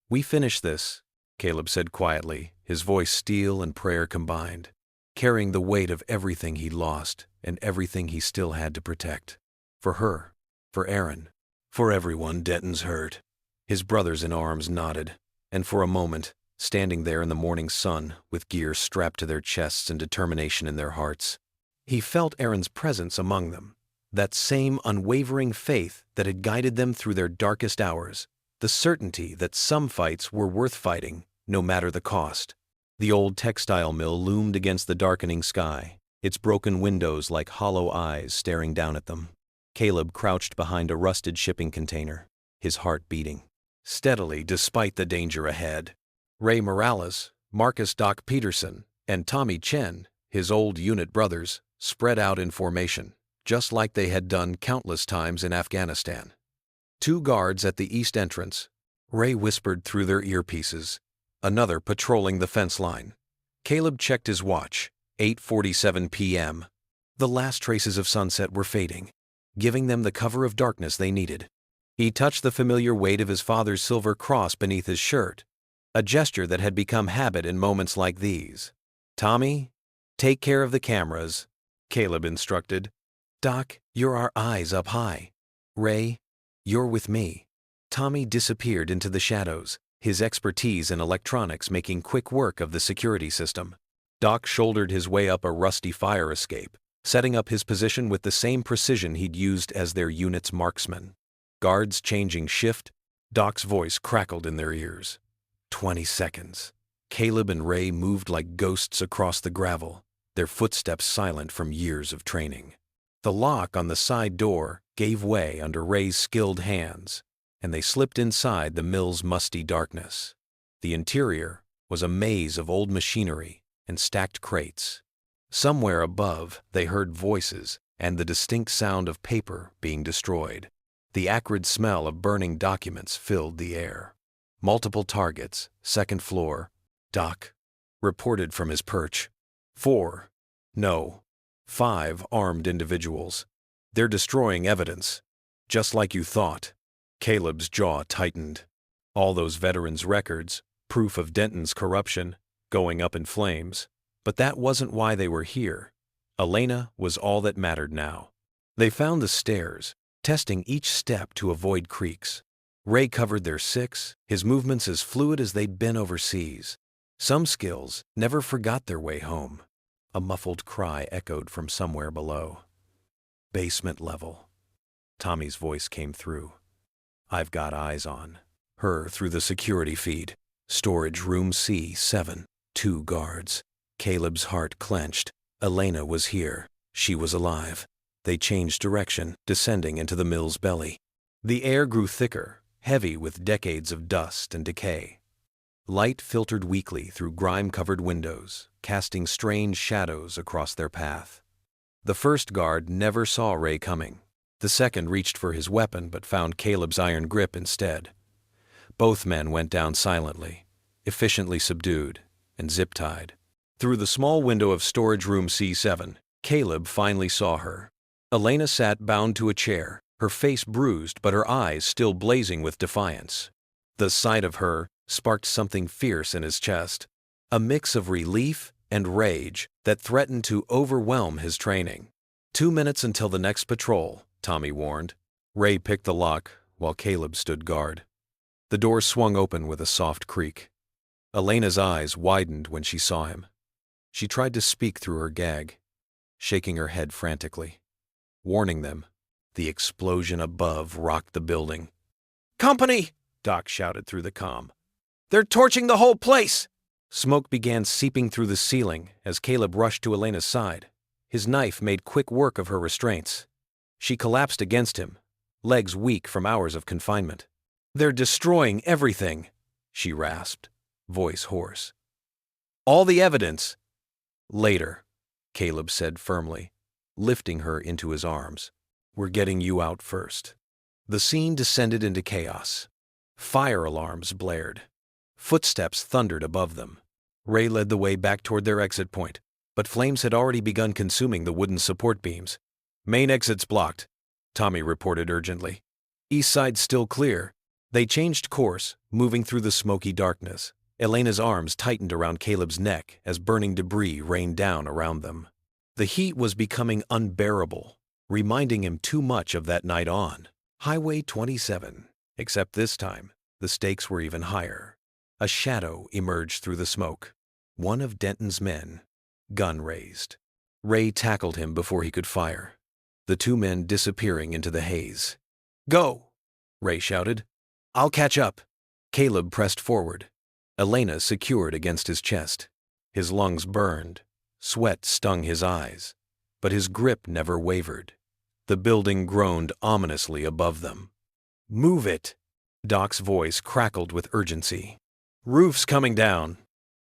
"We finish this," Caleb said quietly, his voice steel and prayer combined, carrying the weight of everything he lost and everything he still had to protect. For her, for Aaron, for everyone Denton's hurt. His brothers in arms nodded, and for a moment, standing there in the morning sun with gear strapped to their chests and determination in their hearts, he felt Aaron's presence among them, that same unwavering faith that had guided them through their darkest hours, the certainty that some fights were worth fighting, no matter the cost. The old textile mill loomed against the darkening sky, its broken windows like hollow eyes staring down at them. Caleb crouched behind a rusted shipping container, his heart beating steadily despite the danger ahead. Ray Morales, Marcus Doc Peterson, and Tommy Chen, his old unit brothers, spread out in formation, just like they had done countless times in Afghanistan. 2 guards at the east entrance, Ray whispered through their earpieces. Another patrolling the fence line. Caleb checked his watch, 8:47 p.m. The last traces of sunset were fading, giving them the cover of darkness they needed. He touched the familiar weight of his father's silver cross beneath his shirt, a gesture that had become habit in moments like these. "Tommy, take care of the cameras," Caleb instructed. "Doc, you're our eyes up high. Ray, you're with me." Tommy disappeared into the shadows, his expertise in electronics making quick work of the security system. Doc shouldered his way up a rusty fire escape, setting up his position with the same precision he'd used as their unit's marksman. Guards changing shift, Doc's voice crackled in their ears. 20 seconds. Caleb and Ray moved like ghosts across the gravel, their footsteps silent from years of training. The lock on the side door gave way under Ray's skilled hands, and they slipped inside the mill's musty darkness. The interior was a maze of old machinery and stacked crates. Somewhere above, they heard voices and the distinct sound of paper being destroyed. The acrid smell of burning documents filled the air. Multiple targets, second floor. Doc reported from his perch. 4, no, 5 armed individuals. They're destroying evidence, just like you thought. Caleb's jaw tightened. All those veterans' records, proof of Denton's corruption, going up in flames. But that wasn't why they were here. Elena was all that mattered now. They found the stairs, testing each step to avoid creaks. Ray covered their 6, his movements as fluid as they'd been overseas. Some skills never forgot their way home. A muffled cry echoed from somewhere below. "Basement level." Tommy's voice came through. "I've got eyes on her through the security feed. Storage room C7, 2 guards." Caleb's heart clenched. Elena was here. She was alive. They changed direction, descending into the mill's belly. The air grew thicker, heavy with decades of dust and decay. Light filtered weakly through grime-covered windows, casting strange shadows across their path. The first guard never saw Ray coming. The second reached for his weapon but found Caleb's iron grip instead. Both men went down silently, efficiently subdued, and zip-tied. Through the small window of storage room C7, Caleb finally saw her. Elena sat bound to a chair, her face bruised but her eyes still blazing with defiance. The sight of her sparked something fierce in his chest, a mix of relief and rage that threatened to overwhelm his training. 2 minutes until the next patrol, Tommy warned. Ray picked the lock while Caleb stood guard. The door swung open with a soft creak. Elena's eyes widened when she saw him. She tried to speak through her gag, shaking her head frantically. Warning them, the explosion above rocked the building. "Company!" Doc shouted through the comm. "They're torching the whole place!" Smoke began seeping through the ceiling as Caleb rushed to Elena's side. His knife made quick work of her restraints. She collapsed against him, legs weak from hours of confinement. "They're destroying everything," she rasped, voice hoarse. "All the evidence." "Later," Caleb said firmly, lifting her into his arms. "We're getting you out first." The scene descended into chaos. Fire alarms blared. Footsteps thundered above them. Ray led the way back toward their exit point, but flames had already begun consuming the wooden support beams. "Main exit's blocked," Tommy reported urgently. "East side's still clear." They changed course, moving through the smoky darkness. Elena's arms tightened around Caleb's neck as burning debris rained down around them. The heat was becoming unbearable, reminding him too much of that night on Highway 27. Except this time, the stakes were even higher. A shadow emerged through the smoke. One of Denton's men, gun raised. Ray tackled him before he could fire, the 2 men disappearing into the haze. "Go!" Ray shouted. "I'll catch up." Caleb pressed forward, Elena secured against his chest. His lungs burned, sweat stung his eyes, but his grip never wavered. The building groaned ominously above them. "Move it!" Doc's voice crackled with urgency. Roof's coming down.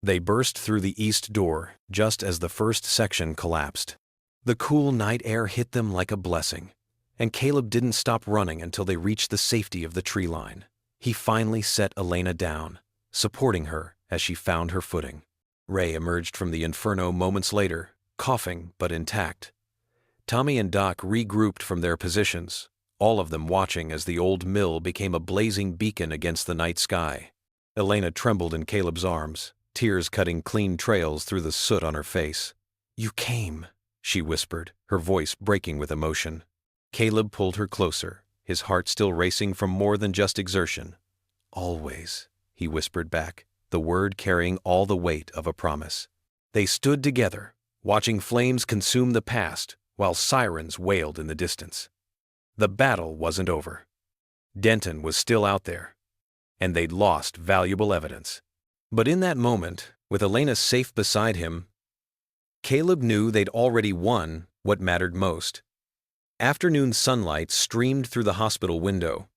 They burst through the east door just as the first section collapsed. The cool night air hit them like a blessing, and Caleb didn't stop running until they reached the safety of the tree line. He finally set Elena down, supporting her as she found her footing. Ray emerged from the inferno moments later, coughing but intact. Tommy and Doc regrouped from their positions, all of them watching as the old mill became a blazing beacon against the night sky. Elena trembled in Caleb's arms, tears cutting clean trails through the soot on her face. "You came," she whispered, her voice breaking with emotion. Caleb pulled her closer, his heart still racing from more than just exertion. "Always," he whispered back, the word carrying all the weight of a promise. They stood together, watching flames consume the past while sirens wailed in the distance. The battle wasn't over. Denton was still out there, and they'd lost valuable evidence. But in that moment, with Elena safe beside him, Caleb knew they'd already won what mattered most. Afternoon sunlight streamed through the hospital window,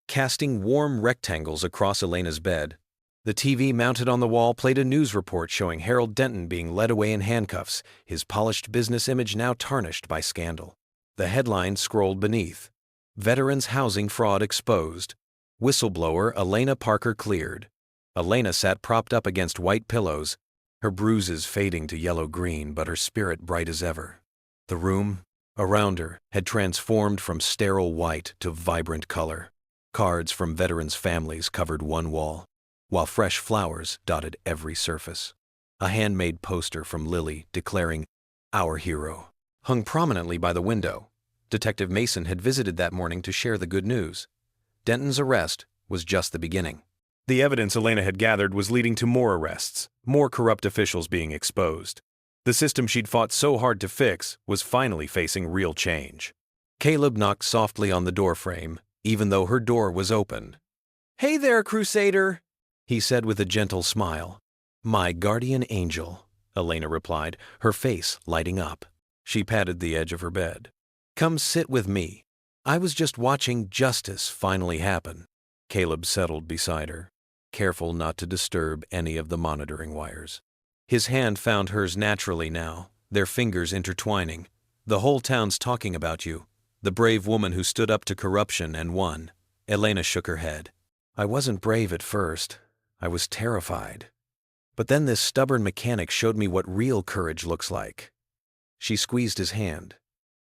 casting warm rectangles across Elena's bed. The TV mounted on the wall played a news report showing Harold Denton being led away in handcuffs, his polished business image now tarnished by scandal. The headline scrolled beneath, "Veterans Housing Fraud Exposed. Whistleblower Elena Parker Cleared." Elena sat propped up against white pillows, her bruises fading to yellow-green but her spirit bright as ever. The room around her had transformed from sterile white to vibrant color. Cards from veterans' families covered one wall, while fresh flowers dotted every surface. A handmade poster from Lily declaring, "Our hero," hung prominently by the window. Detective Mason had visited that morning to share the good news. Denton's arrest was just the beginning. The evidence Elena had gathered was leading to more arrests, more corrupt officials being exposed. The system she'd fought so hard to fix was finally facing real change. Caleb knocked softly on the doorframe, even though her door was open. "Hey there, Crusader," he said with a gentle smile. "My guardian angel," Elena replied, her face lighting up. She patted the edge of her bed. "Come sit with me. I was just watching justice finally happen." Caleb settled beside her, careful not to disturb any of the monitoring wires. His hand found hers naturally now, their fingers intertwining. "The whole town's talking about you, the brave woman who stood up to corruption and won." Elena shook her head. "I wasn't brave at first. I was terrified. But then this stubborn mechanic showed me what real courage looks like." She squeezed his hand.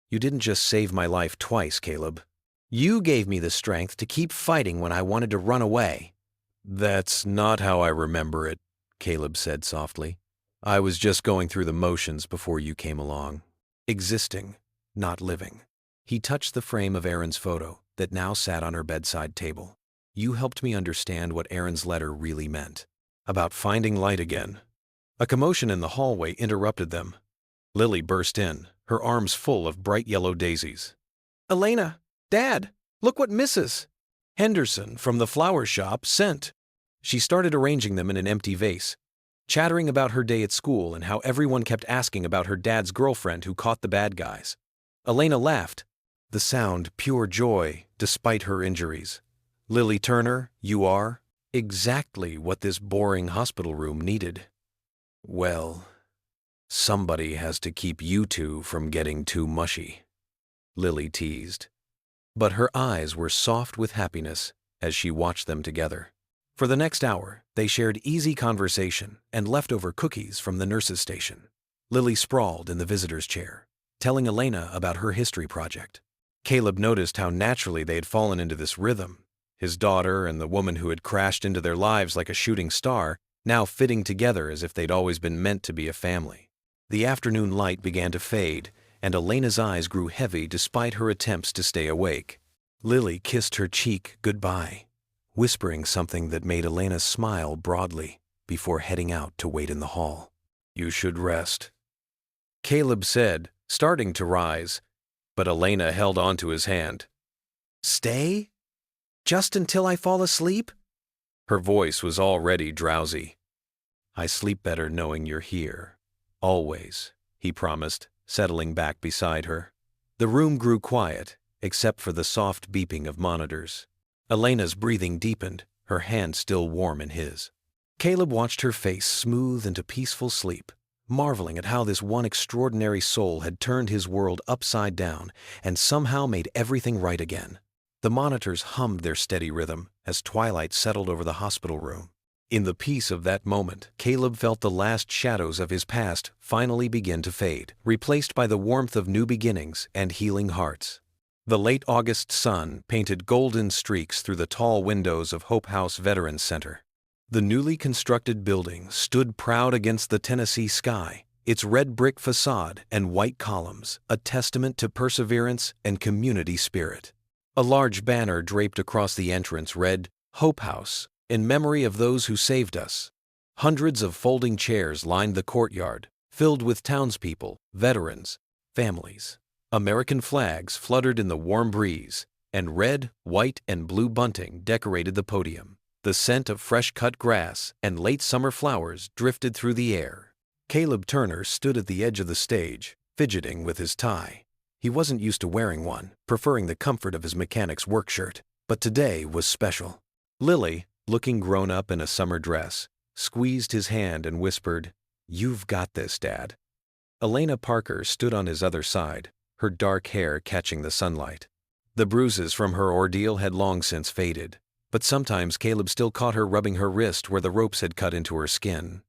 "You didn't just save my life twice, Caleb. You gave me the strength to keep fighting when I wanted to run away." "That's not how I remember it," Caleb said softly. "I was just going through the motions before you came along. Existing, not living." He touched the frame of Erin's photo that now sat on her bedside table. "You helped me understand what Erin's letter really meant. About finding light again." A commotion in the hallway interrupted them. Lily burst in, her arms full of bright yellow daisies. "Elena! Dad! Look what Mrs. Henderson from the flower shop sent." She started arranging them in an empty vase, chattering about her day at school and how everyone kept asking about her dad's girlfriend who caught the bad guys. Elena laughed, the sound pure joy despite her injuries. "Lily Turner, you are exactly what this boring hospital room needed." "Well, somebody has to keep you two from getting too mushy," Lily teased. But her eyes were soft with happiness as she watched them together. For the next hour, they shared easy conversation and leftover cookies from the nurse's station. Lily sprawled in the visitor's chair, telling Elena about her history project. Caleb noticed how naturally they had fallen into this rhythm, his daughter and the woman who had crashed into their lives like a shooting star, now fitting together as if they'd always been meant to be a family. The afternoon light began to fade, and Elena's eyes grew heavy despite her attempts to stay awake. Lily kissed her cheek goodbye, whispering something that made Elena smile broadly before heading out to wait in the hall. "You should rest," Caleb said, starting to rise, but Elena held onto his hand. "Stay? Just until I fall asleep?" Her voice was already drowsy. "I sleep better knowing you're here. Always," he promised, settling back beside her. The room grew quiet, except for the soft beeping of monitors. Elena's breathing deepened, her hand still warm in his. Caleb watched her face smooth into peaceful sleep, marveling at how this one extraordinary soul had turned his world upside down and somehow made everything right again. The monitors hummed their steady rhythm as twilight settled over the hospital room. In the peace of that moment, Caleb felt the last shadows of his past finally begin to fade, replaced by the warmth of new beginnings and healing hearts. The late August sun painted golden streaks through the tall windows of Hope House Veterans Center. The newly constructed building stood proud against the Tennessee sky, its red brick facade and white columns a testament to perseverance and community spirit. A large banner draped across the entrance read, "Hope House, in memory of those who saved us." Hundreds of folding chairs lined the courtyard, filled with townspeople, veterans, families. American flags fluttered in the warm breeze, and red, white, and blue bunting decorated the podium. The scent of fresh-cut grass and late summer flowers drifted through the air. Caleb Turner stood at the edge of the stage, fidgeting with his tie. He wasn't used to wearing one, preferring the comfort of his mechanic's work shirt, but today was special. Lily, looking grown up in a summer dress, squeezed his hand and whispered, "You've got this, Dad." Elena Parker stood on his other side, her dark hair catching the sunlight. The bruises from her ordeal had long since faded, but sometimes Caleb still caught her rubbing her wrist where the ropes had cut into her skin.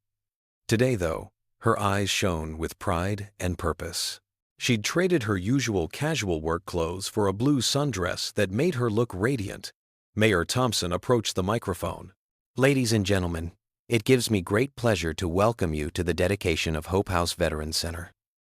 Today, though, her eyes shone with pride and purpose. She'd traded her usual casual work clothes for a blue sundress that made her look radiant. Mayor Thompson approached the microphone. "Ladies and gentlemen, it gives me great pleasure to welcome you to the dedication of Hope House Veterans Center."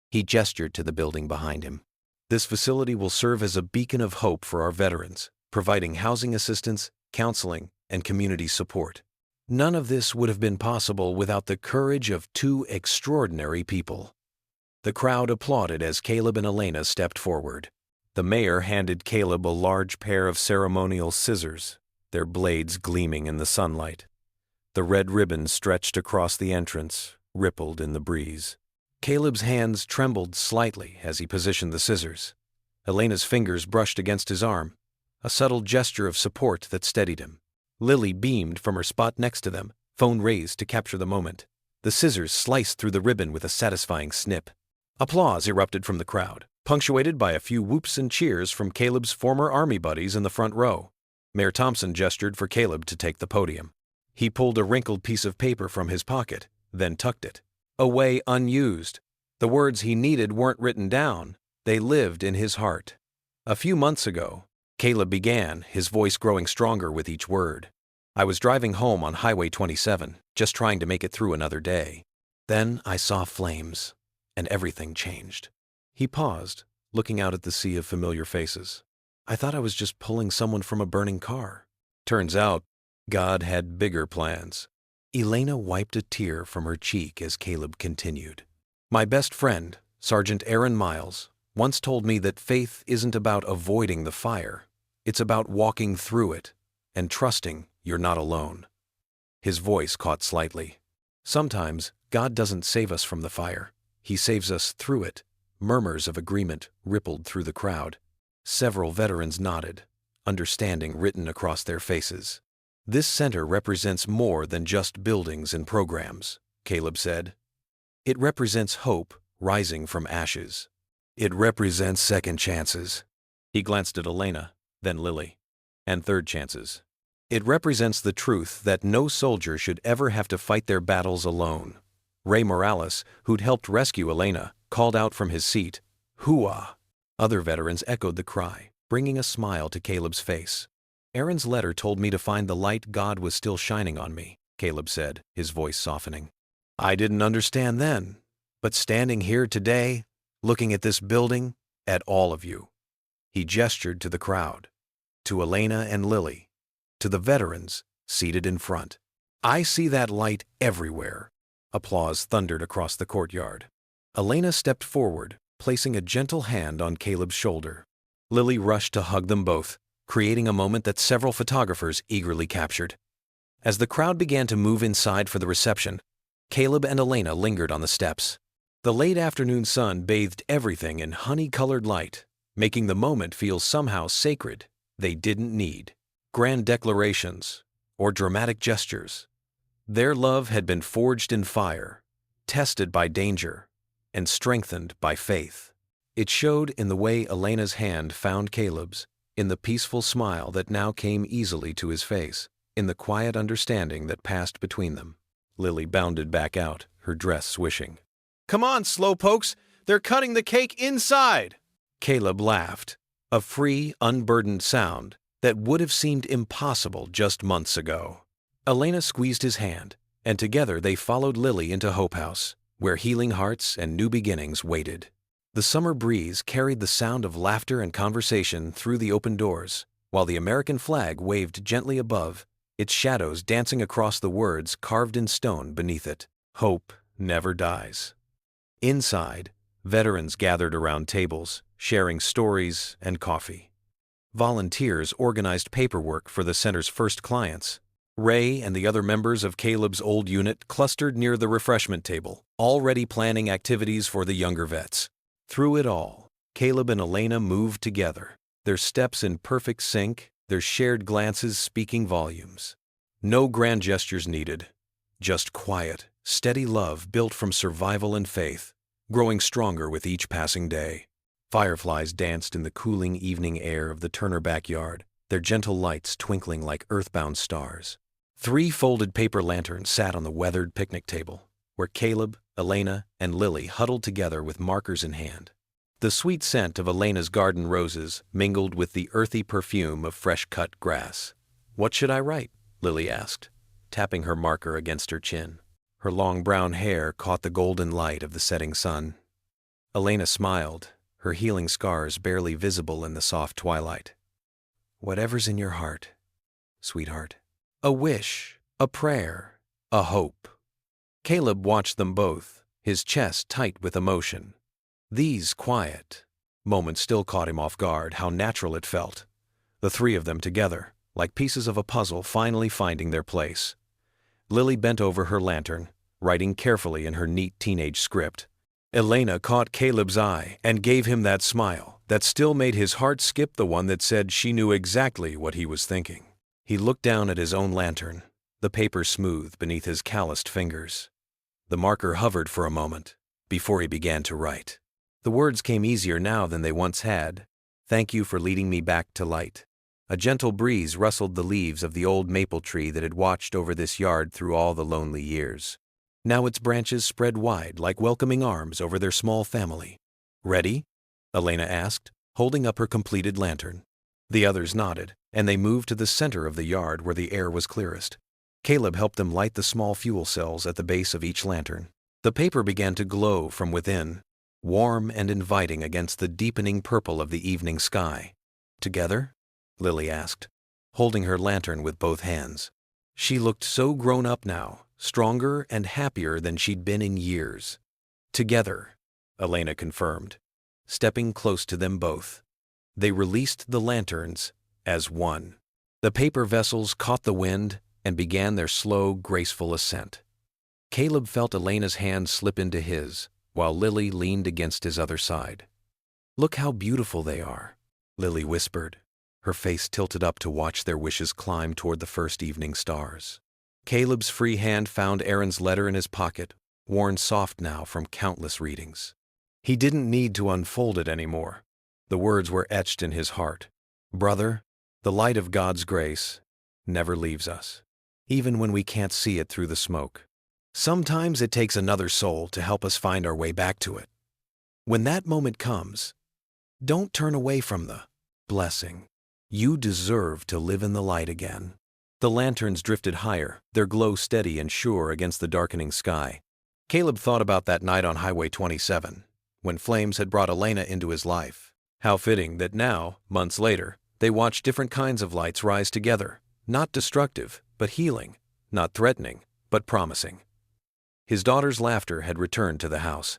He gestured to the building behind him. "This facility will serve as a beacon of hope for our veterans, providing housing assistance, counseling, and community support. None of this would have been possible without the courage of two extraordinary people." The crowd applauded as Caleb and Elena stepped forward. The mayor handed Caleb a large pair of ceremonial scissors, their blades gleaming in the sunlight. The red ribbon stretched across the entrance, rippled in the breeze. Caleb's hands trembled slightly as he positioned the scissors. Elena's fingers brushed against his arm, a subtle gesture of support that steadied him. Lily beamed from her spot next to them, phone raised to capture the moment. The scissors sliced through the ribbon with a satisfying snip. Applause erupted from the crowd, punctuated by a few whoops and cheers from Caleb's former Army buddies in the front row. Mayor Thompson gestured for Caleb to take the podium. He pulled a wrinkled piece of paper from his pocket, then tucked it away unused. The words he needed weren't written down, they lived in his heart. A few months ago, Caleb began, his voice growing stronger with each word. "I was driving home on Highway 27, just trying to make it through another day. Then I saw flames, and everything changed." He paused, looking out at the sea of familiar faces. "I thought I was just pulling someone from a burning car. Turns out, God had bigger plans." Elena wiped a tear from her cheek as Caleb continued. "My best friend, Sergeant Aaron Miles, once told me that faith isn't about avoiding the fire. It's about walking through it and trusting you're not alone." His voice caught slightly. "Sometimes God doesn't save us from the fire. He saves us through it." Murmurs of agreement rippled through the crowd. Several veterans nodded, understanding written across their faces. "This center represents more than just buildings and programs," Caleb said. "It represents hope rising from ashes. It represents second chances." He glanced at Elena, then Lily. "And third chances. It represents the truth that no soldier should ever have to fight their battles alone." Ray Morales, who'd helped rescue Elena, called out from his seat, "Hooah!" Other veterans echoed the cry, bringing a smile to Caleb's face. "Aaron's letter told me to find the light God was still shining on me," Caleb said, his voice softening. "I didn't understand then, but standing here today, looking at this building, at all of you." He gestured to the crowd, to Elena and Lily, to the veterans seated in front. "I see that light everywhere." Applause thundered across the courtyard. Elena stepped forward, placing a gentle hand on Caleb's shoulder. Lily rushed to hug them both, creating a moment that several photographers eagerly captured. As the crowd began to move inside for the reception, Caleb and Elena lingered on the steps. The late afternoon sun bathed everything in honey-colored light, making the moment feel somehow sacred. They didn't need grand declarations or dramatic gestures. Their love had been forged in fire, tested by danger, and strengthened by faith. It showed in the way Elena's hand found Caleb's, in the peaceful smile that now came easily to his face, in the quiet understanding that passed between them. Lily bounded back out, her dress swishing. "Come on, slowpokes! They're cutting the cake inside!" Caleb laughed, a free, unburdened sound that would have seemed impossible just months ago. Elena squeezed his hand, and together they followed Lily into Hope House, where healing hearts and new beginnings waited. The summer breeze carried the sound of laughter and conversation through the open doors, while the American flag waved gently above, its shadows dancing across the words carved in stone beneath it. Hope never dies. Inside, veterans gathered around tables, sharing stories and coffee. Volunteers organized paperwork for the center's first clients. Ray and the other members of Caleb's old unit clustered near the refreshment table, already planning activities for the younger vets. Through it all, Caleb and Elena moved together, their steps in perfect sync, their shared glances speaking volumes. No grand gestures needed, just quiet, steady love built from survival and faith, growing stronger with each passing day. Fireflies danced in the cooling evening air of the Turner backyard, their gentle lights twinkling like earthbound stars. 3 folded paper lanterns sat on the weathered picnic table, where Caleb, Elena, and Lily huddled together with markers in hand. The sweet scent of Elena's garden roses mingled with the earthy perfume of fresh-cut grass. "What should I write?" Lily asked, tapping her marker against her chin. Her long brown hair caught the golden light of the setting sun. Elena smiled, her healing scars barely visible in the soft twilight. "Whatever's in your heart, sweetheart." A wish, a prayer, a hope. Caleb watched them both, his chest tight with emotion. These quiet moments still caught him off guard, how natural it felt. The 3 of them together, like pieces of a puzzle finally finding their place. Lily bent over her lantern, writing carefully in her neat teenage script. Elena caught Caleb's eye and gave him that smile that still made his heart skip, the one that said she knew exactly what he was thinking. He looked down at his own lantern, the paper smooth beneath his calloused fingers. The marker hovered for a moment before he began to write. The words came easier now than they once had. "Thank you for leading me back to light." A gentle breeze rustled the leaves of the old maple tree that had watched over this yard through all the lonely years. Now its branches spread wide like welcoming arms over their small family. "Ready?" Elena asked, holding up her completed lantern. The others nodded, and they moved to the center of the yard where the air was clearest. Caleb helped them light the small fuel cells at the base of each lantern. The paper began to glow from within, warm and inviting against the deepening purple of the evening sky. "Together?" Lily asked, holding her lantern with both hands. She looked so grown up now, stronger and happier than she'd been in years. "Together," Elena confirmed, stepping close to them both. They released the lanterns as one. The paper vessels caught the wind and began their slow, graceful ascent. Caleb felt Elena's hand slip into his, while Lily leaned against his other side. "Look how beautiful they are," Lily whispered, her face tilted up to watch their wishes climb toward the first evening stars. Caleb's free hand found Aaron's letter in his pocket, worn soft now from countless readings. He didn't need to unfold it anymore. The words were etched in his heart. "Brother, the light of God's grace never leaves us, even when we can't see it through the smoke. Sometimes it takes another soul to help us find our way back to it. When that moment comes, don't turn away from the blessing. You deserve to live in the light again." The lanterns drifted higher, their glow steady and sure against the darkening sky. Caleb thought about that night on Highway 27, when flames had brought Elena into his life. How fitting that now, months later, they watched different kinds of lights rise together, not destructive, but healing, not threatening, but promising. His daughter's laughter had returned to the house.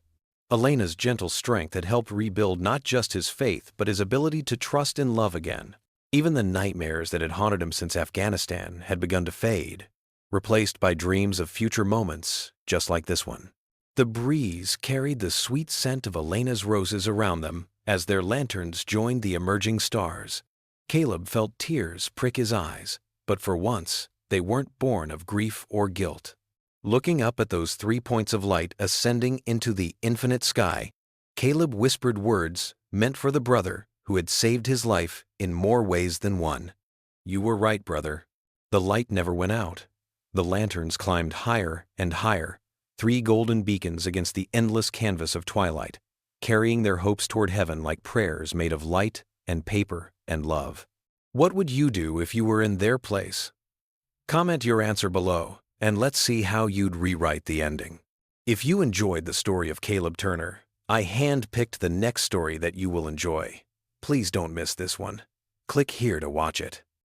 Elena's gentle strength had helped rebuild not just his faith, but his ability to trust and love again. Even the nightmares that had haunted him since Afghanistan had begun to fade, replaced by dreams of future moments just like this one. The breeze carried the sweet scent of Elena's roses around them as their lanterns joined the emerging stars. Caleb felt tears prick his eyes, but for once, they weren't born of grief or guilt. Looking up at those 3 points of light ascending into the infinite sky, Caleb whispered words meant for the brother who had saved his life in more ways than one. You were right, brother. The light never went out. The lanterns climbed higher and higher, 3 golden beacons against the endless canvas of twilight, carrying their hopes toward heaven like prayers made of light and paper and love. What would you do if you were in their place? Comment your answer below, and let's see how you'd rewrite the ending. If you enjoyed the story of Caleb Turner, I hand-picked the next story that you will enjoy. Please don't miss this one. Click here to watch it.